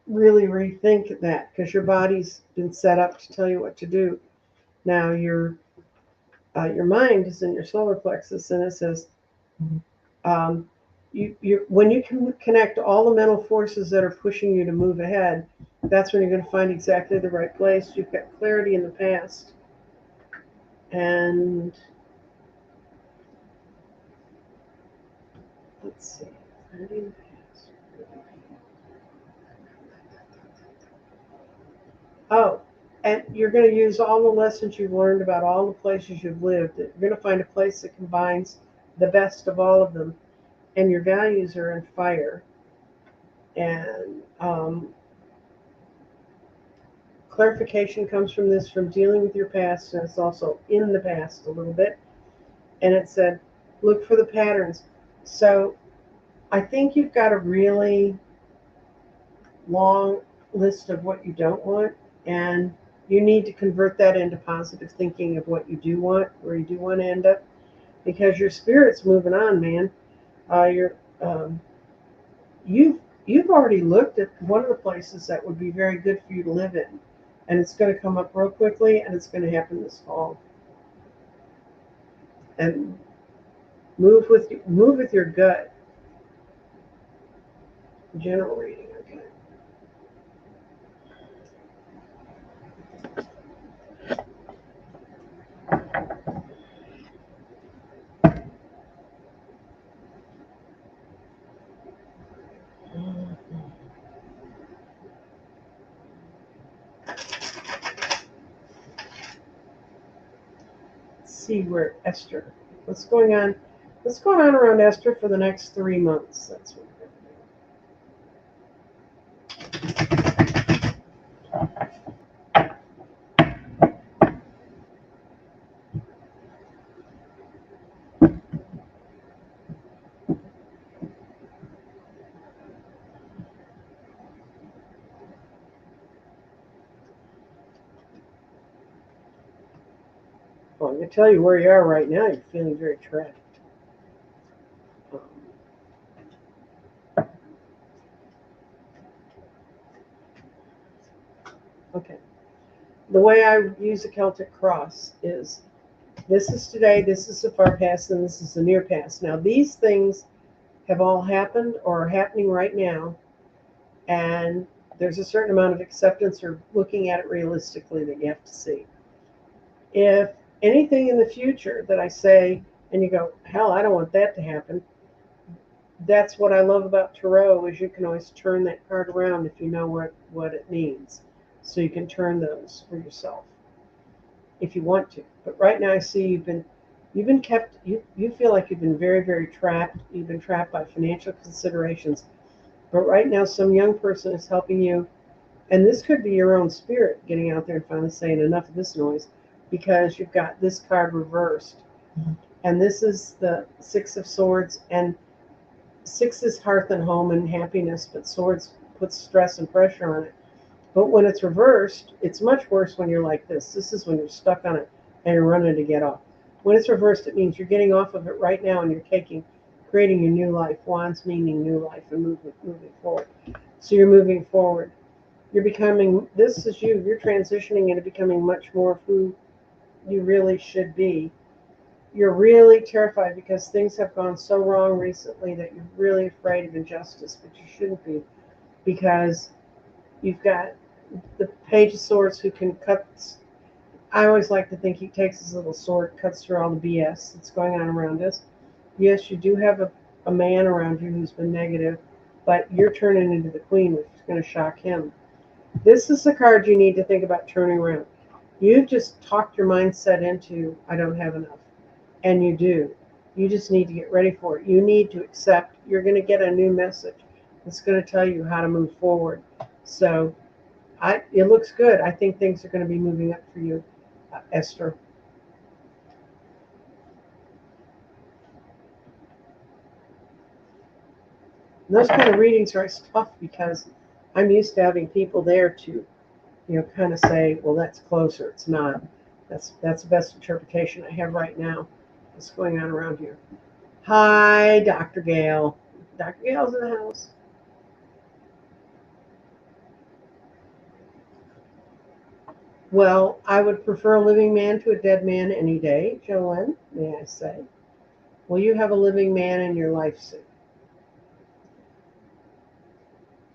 really rethink that because your body's been set up to tell you what to do. Now your mind is in your solar plexus, and it says um, when you can connect all the mental forces that are pushing you to move ahead. That's when you're going to find exactly the right place. You've got clarity in the past, and let's see, clarity in the past. Oh, and you're going to use all the lessons you've learned about all the places you've lived. You're going to find a place that combines the best of all of them. And your values are in fire. And clarification comes from this, from dealing with your past, and it's also in the past a little bit. And it said, look for the patterns. So I think you've got a really long list of what you don't want, and you need to convert that into positive thinking of what you do want, where you do want to end up, because your spirit's moving on, man. You're you've already looked at one of the places that would be very good for you to live in, and it's going to come up real quickly, and it's going to happen this fall. And move with your gut. General reading, okay. Let's see where Esther. What's going on? What's going on around Esther for the next 3 months? That's what we're well, I'm going to tell you where you are right now. You're feeling very trapped. Um, okay. The way I use the Celtic cross is this is today, this is the far past, and this is the near past. Now, these things have all happened or are happening right now, and there's a certain amount of acceptance or looking at it realistically that you have to see. If anything in the future that I say, and you go, hell, I don't want that to happen, that's what I love about tarot is you can always turn that card around if you know what it means. So you can turn those for yourself if you want to. But right now I see you've been kept you feel like you've been very, very trapped. You've been trapped by financial considerations. But right now some young person is helping you, and this could be your own spirit getting out there and finally saying enough of this noise, because you've got this card reversed. And this is the Six of Swords, and Six is hearth and home and happiness, but Swords puts stress and pressure on it. But when it's reversed, it's much worse when you're like this. This is when you're stuck on it and you're running to get off. When it's reversed, it means you're getting off of it right now and you're creating your new life. Wands meaning new life and moving forward. So you're moving forward. You're becoming, this is you. You're transitioning into becoming much more of who you really should be. You're really terrified because things have gone so wrong recently that you're really afraid of injustice, but you shouldn't be, because you've got the Page of Swords who can cut. I always like to think he takes his little sword, cuts through all the BS that's going on around us. Yes, you do have a man around you who's been negative, but you're turning into the queen, which is going to shock him. This is the card you need to think about turning around. You've just talked your mindset into, I don't have enough. And you do. You just need to get ready for it. You need to accept. You're going to get a new message that's going to tell you how to move forward. So it looks good. I think things are going to be moving up for you, Esther. And those kind of readings are tough because I'm used to having people there to, kind of say, well, that's closer. It's not. That's the best interpretation I have right now. What's going on around here? Hi, Dr. Gale. Dr. Gale's in the house. Well, I would prefer a living man to a dead man any day, Jolene, may I say. Well, you have a living man in your life soon.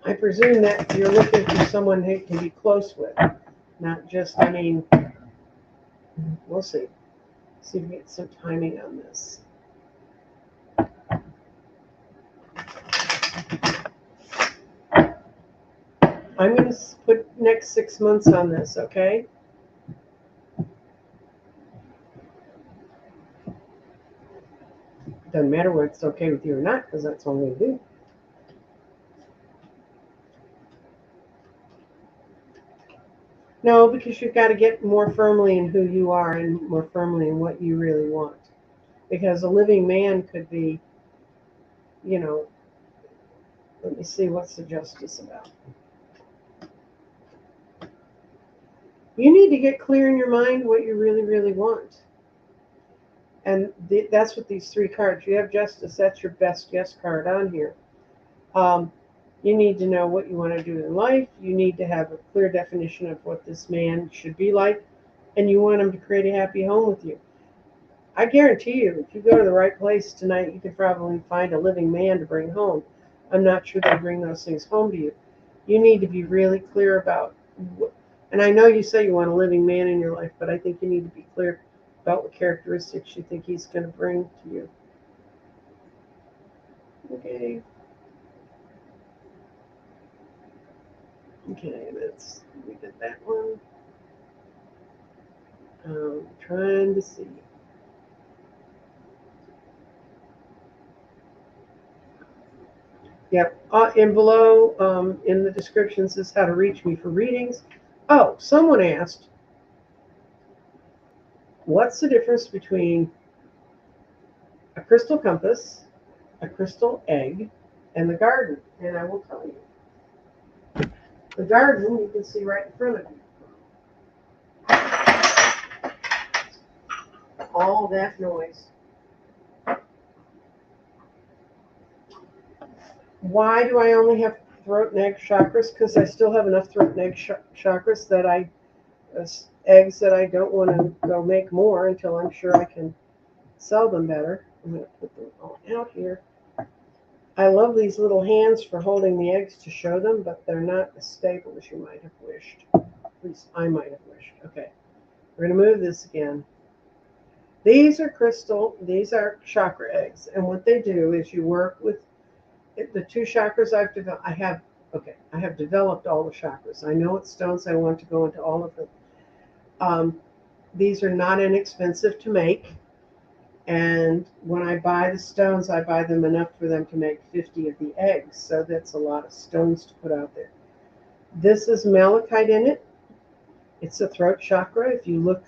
I presume that you're looking for someone who can be close with, not just, we'll see. See if we get some timing on this. I'm going to put next 6 months on this, okay? Doesn't matter whether it's okay with you or not, because that's what I'm going to do. No, because you've got to get more firmly in who you are and more firmly in what you really want. Because a living man could be, let me see, what's the justice about? You need to get clear in your mind what you really, really want. And that's what these three cards. You have justice. That's your best yes card on here. Um, you need to know what you want to do in life. You need to have a clear definition of what this man should be like. And you want him to create a happy home with you. I guarantee you, if you go to the right place tonight, you could probably find a living man to bring home. I'm not sure they bring those things home to you. You need to be really clear about, and I know you say you want a living man in your life, but I think you need to be clear about what characteristics you think he's going to bring to you. Okay. Okay, we did that one. Trying to see. Yep. And below in the description says how to reach me for readings. Oh, someone asked, what's the difference between a crystal compass, a crystal egg, and the garden? And I will tell you. The garden you can see right in front of you. All that noise. Why do I only have throat and egg chakras? Because I still have enough throat and egg chakras that eggs that I don't want to go make more until I'm sure I can sell them better. I'm going to put them all out here. I love these little hands for holding the eggs to show them, but they're not as stable as you might have wished. At least I might have wished. Okay, we're going to move this again. These are chakra eggs, and what they do is you work with the two chakras I've developed. I have developed all the chakras. I know what stones I want to go into all of them. These are not inexpensive to make, and when I buy the stones, I buy them enough for them to make 50 of the eggs, so that's a lot of stones to put out there. This is malachite in it. It's a throat chakra. If you look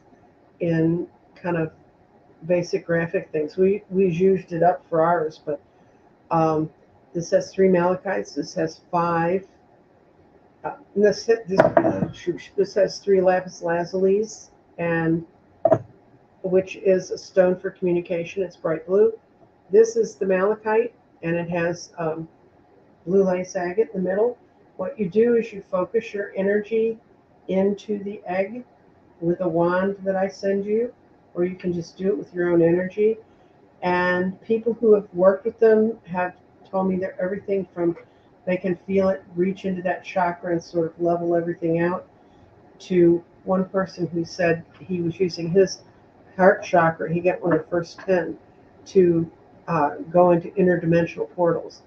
in kind of basic graphic things, we used it up for ours, but this has 3 malachites. This has 5. This has 3 lapis lazulis, and which is a stone for communication. It's bright blue. This is the malachite, and it has blue lace agate in the middle. What you do is you focus your energy into the egg with a wand that I send you, or you can just do it with your own energy. And people who have worked with them have told me that everything from they can feel it reach into that chakra and sort of level everything out, to one person who said he was using his heart chakra, he got one of the first 10, to go into interdimensional portals.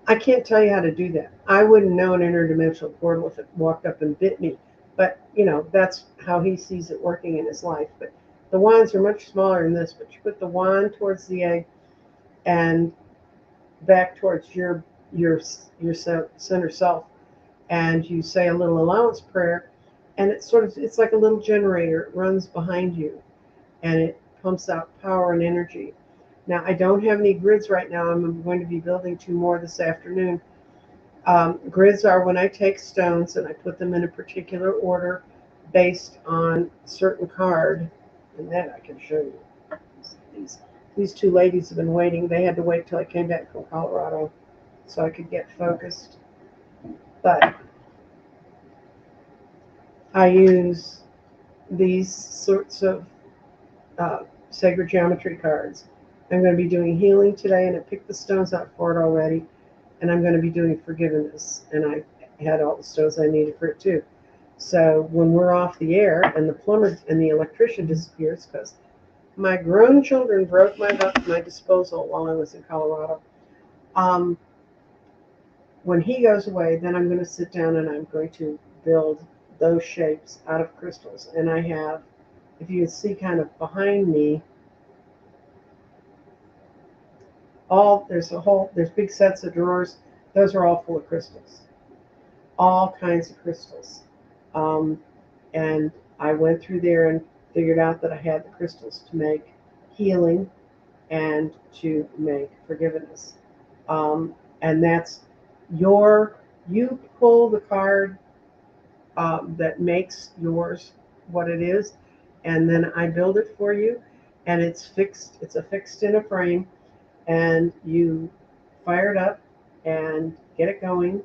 I can't tell you how to do that. I wouldn't know an interdimensional portal if it walked up and bit me, but that's how he sees it working in his life. But the wands are much smaller than this, but you put the wand towards the egg and back towards your center self, and you say a little allowance prayer, and it's like a little generator. It runs behind you, and it pumps out power and energy. Now, I don't have any grids right now. I'm going to be building 2 more this afternoon. Grids are when I take stones and I put them in a particular order based on a certain card, and that I can show you. These 2 ladies have been waiting. They had to wait till I came back from Colorado so I could get focused. But I use these sorts of sacred geometry cards. I'm going to be doing healing today, and I picked the stones out for it already. And I'm going to be doing forgiveness, and I had all the stones I needed for it too. So when we're off the air and the plumber and the electrician disappears, because my grown children broke my disposal while I was in Colorado. When he goes away, then I'm going to sit down and I'm going to build those shapes out of crystals. And I have, if you can see kind of behind me, there's big sets of drawers. Those are all full of crystals, all kinds of crystals. And I went through there and figured out that I had the crystals to make healing and to make forgiveness. And that's you pull the card that makes yours what it is, and then I build it for you, and it's fixed. It's affixed in a frame, and you fire it up and get it going,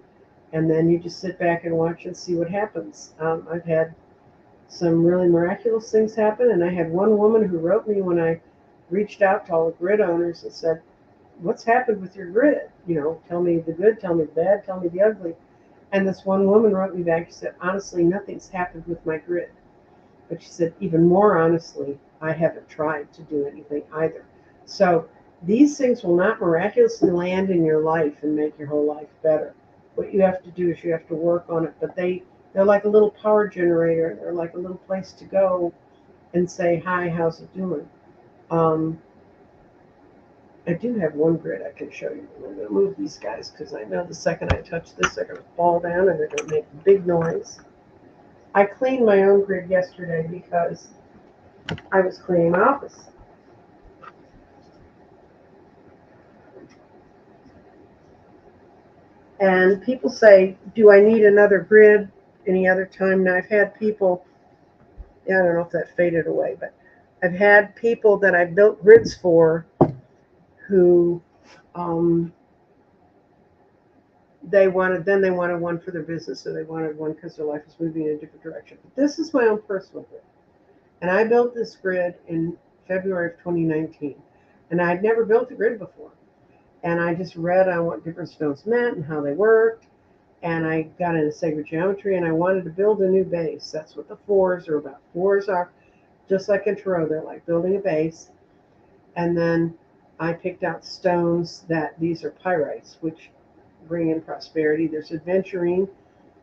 and then you just sit back and watch and see what happens. I've had some really miraculous things happen, and I had one woman who wrote me when I reached out to all the grid owners and said, "What's happened with your grid? You know, tell me the good, tell me the bad, tell me the ugly." And this one woman wrote me back. She said, "Honestly, nothing's happened with my grid." But she said, "Even more honestly, I haven't tried to do anything either." So these things will not miraculously land in your life and make your whole life better. What you have to do is you have to work on it. But they're like a little power generator. They're like a little place to go and say, "Hi, how's it doing?" Um, I do have one grid I can show you. I'm going to move these guys because I know the second I touch this, they're going to fall down and they're going to make a big noise. I cleaned my own grid yesterday because I was cleaning my office. And people say, "Do I need another grid any other time?" Now, I've had people, I don't know if that faded away, but I've had people that I built grids for who um, they wanted one for their business, or they wanted one because their life was moving in a different direction. But this is my own personal grid. And I built this grid in February of 2019. And I'd never built a grid before. And I just read on what different stones meant and how they worked. And I got into sacred geometry, and I wanted to build a new base. That's what the fours are about. Fours are just like in tarot, they're like building a base. And then I picked out stones that these are pyrites, which bring in prosperity. There's aventurine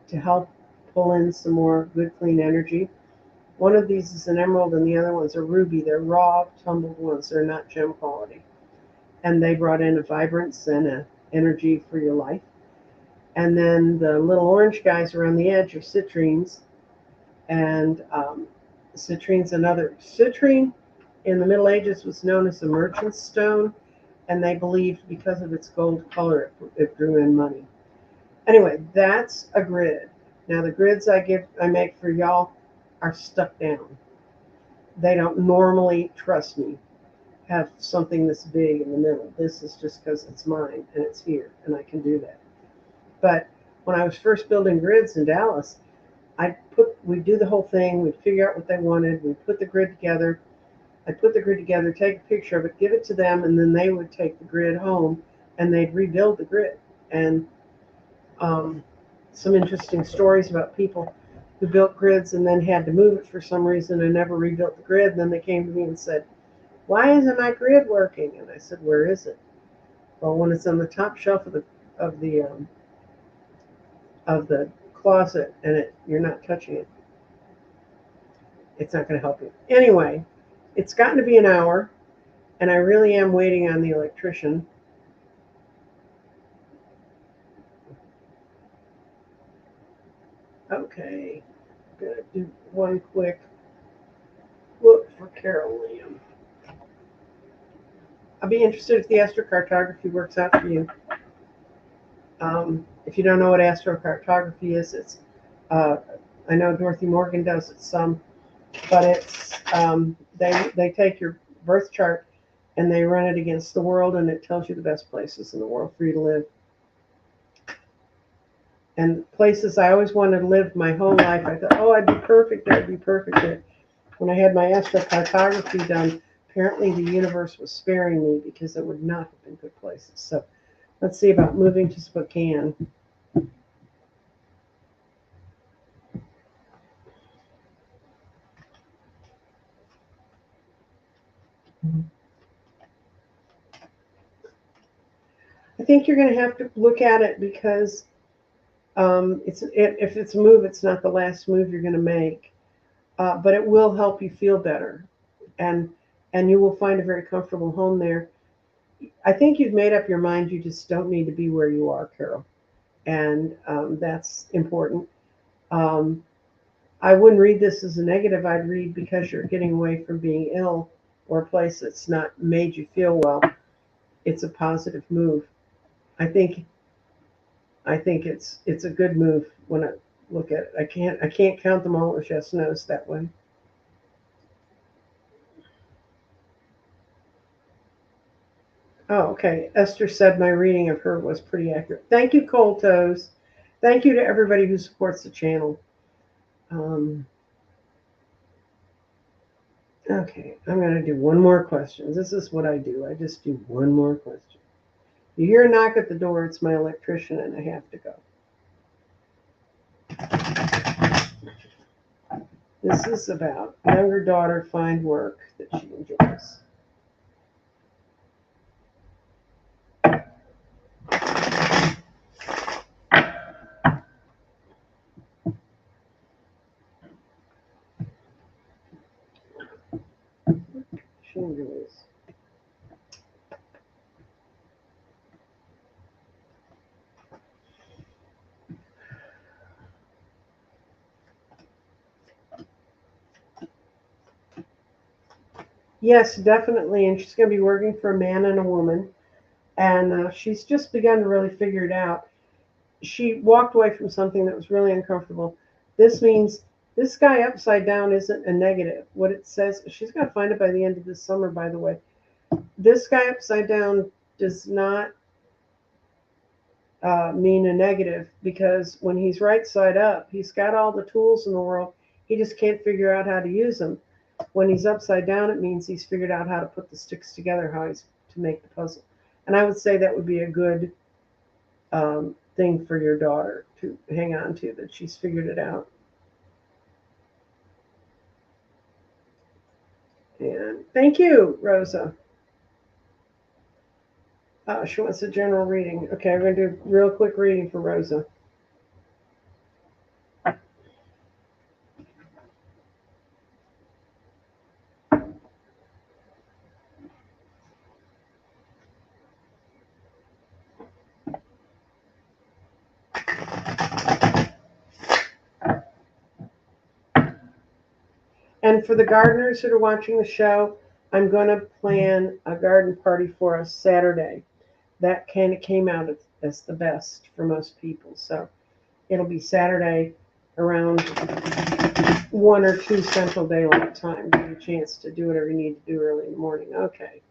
to help pull in some more good, clean energy. One of these is an emerald, and the other one's a ruby. They're raw, tumbled ones. They're not gem quality. And they brought in a vibrance and an energy for your life. And then the little orange guys around the edge are citrines. And citrine's another. Citrine in the Middle Ages was known as the merchant's stone, and they believed because of its gold color it drew in money. Anyway, that's a grid. Now the grids I make for y'all are stuck down. They don't normally, trust me, have something this big in the middle. This is just because it's mine and it's here and I can do that. But when I was first building grids in Dallas, we'd do the whole thing, we'd figure out what they wanted, we'd put the grid together. I'd put the grid together, take a picture of it, give it to them, and then they would take the grid home and they'd rebuild the grid. And some interesting stories about people who built grids and then had to move it for some reason and never rebuilt the grid. And then they came to me and said, "Why isn't my grid working?" And I said, "Where is it?" "Well, when it's on the top shelf of the closet and you're not touching it, it's not going to help you." Anyway, it's gotten to be an hour, and I really am waiting on the electrician. Okay, I'm going to do one quick look for Carol Liam. I'll be interested if the astrocartography works out for you. If you don't know what astrocartography is, it's I know Dorothy Morgan does it some, but it's they take your birth chart and they run it against the world, and it tells you the best places in the world for you to live. And places I always wanted to live my whole life. I thought, "Oh, I'd be perfect there. I'd be perfect there." When I had my astrocartography done, apparently the universe was sparing me because it would not have been good places. So let's see about moving to Spokane. I think you're going to have to look at it because if it's a move, it's not the last move you're going to make, but it will help you feel better, and you will find a very comfortable home there. I think you've made up your mind. You just don't need to be where you are, Carol, and that's important. Um, I wouldn't read this as a negative. I'd read because you're getting away from being ill or a place that's not made you feel well. It's a positive move. I think it's a good move when look at it. I can't count them all as yes nos that way. Oh, okay. Esther said my reading of her was pretty accurate. Thank you, Cold Toes. Thank you to everybody who supports the channel. Um, okay, I'm going to do one more question. This is what I do. I just do one more question. You hear a knock at the door, it's my electrician, and I have to go. This is about younger daughter find work that she enjoys. She enjoys. Yes, definitely. And she's going to be working for a man and a woman. And she's just begun to really figure it out. She walked away from something that was really uncomfortable. This means this guy upside down isn't a negative. What it says, she's going to find it by the end of this summer, by the way. This guy upside down does not mean a negative, because when he's right side up, he's got all the tools in the world. He just can't figure out how to use them. When he's upside down, it means he's figured out how to put the sticks together, how he's to make the puzzle. And I would say that would be a good thing for your daughter to hang on to, that she's figured it out. And thank you, Rosa. She wants a general reading. Okay, I'm going to do a real quick reading for Rosa. And for the gardeners that are watching the show, I'm going to plan a garden party for us Saturday. That kind of came out as the best for most people. So it'll be Saturday around 1 or 2 Central Daylight Time. Give you a chance to do whatever you need to do early in the morning. Okay.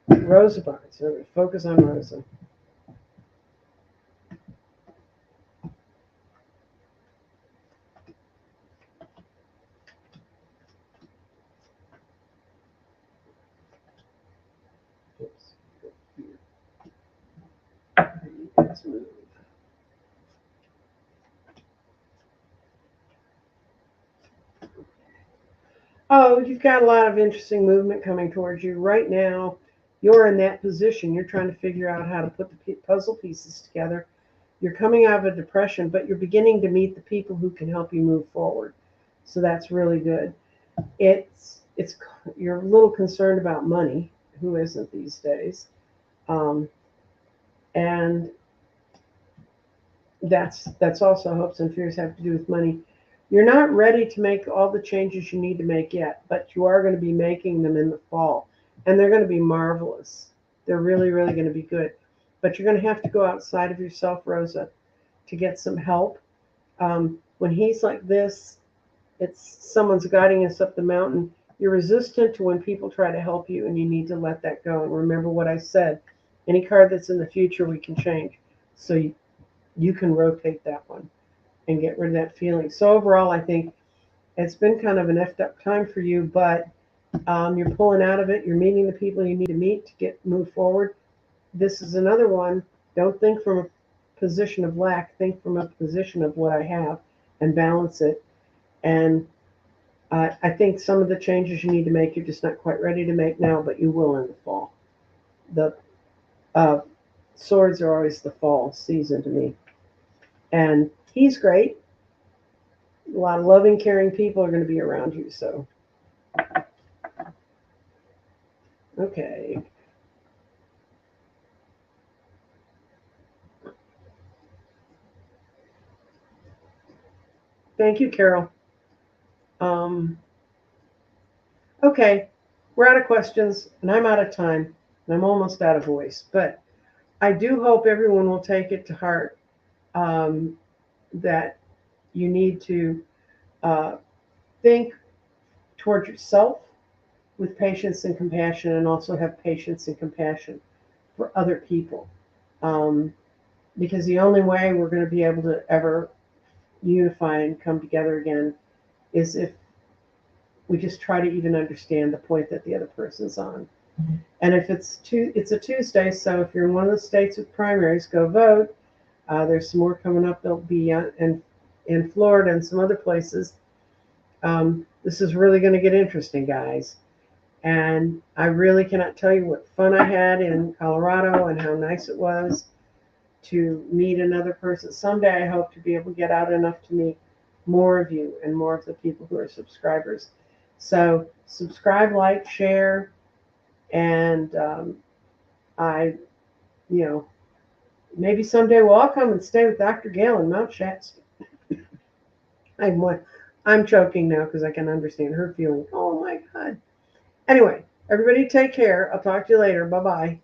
Rosa Barnes. So I'm going to focus on Rosa. Oops. Let's move. Oh, you've got a lot of interesting movement coming towards you. Right now, you're in that position. You're trying to figure out how to put the puzzle pieces together. You're coming out of a depression, but you're beginning to meet the people who can help you move forward. So that's really good. It's you're a little concerned about money. Who isn't these days? Um, and that's also hopes and fears have to do with money. You're not ready to make all the changes you need to make yet, but you are going to be making them in the fall, and they're going to be marvelous. They're really, really going to be good. But you're going to have to go outside of yourself, Rosa, to get some help. When he's like this, it's someone's guiding us up the mountain. You're resistant to when people try to help you, and you need to let that go. And remember what I said. Any card that's in the future, we can change. So you can rotate that one and get rid of that feeling. So overall, I think it's been kind of an effed up time for you, but you're pulling out of it. You're meeting the people you need to meet to move forward. This is another one. Don't think from a position of lack. Think from a position of what I have and balance it. And I think some of the changes you need to make, you're just not quite ready to make now, but you will in the fall. The swords are always the fall season to me. And he's great. A lot of loving, caring people are going to be around you. So, okay. Thank you, Carol. Um, okay. We're out of questions, and I'm out of time, and I'm almost out of voice. But I do hope everyone will take it to heart that you need to uh, think toward yourself with patience and compassion, and also have patience and compassion for other people. Um, because the only way we're going to be able to ever unify and come together again is if we just try to even understand the point that the other person's on. And if it's a Tuesday, so if you're in one of the states with primaries, go vote. There's some more coming up. They'll be in Florida and some other places. This is really going to get interesting, guys. And I really cannot tell you what fun I had in Colorado and how nice it was to meet another person. Someday I hope to be able to get out enough to meet more of you and more of the people who are subscribers. So subscribe, like, share, and I, you know, maybe someday we'll all come and stay with Dr. Gail in Mount Shasta. I'm choking now because I can understand her feeling. Oh my God. Anyway, everybody take care. I'll talk to you later. Bye bye.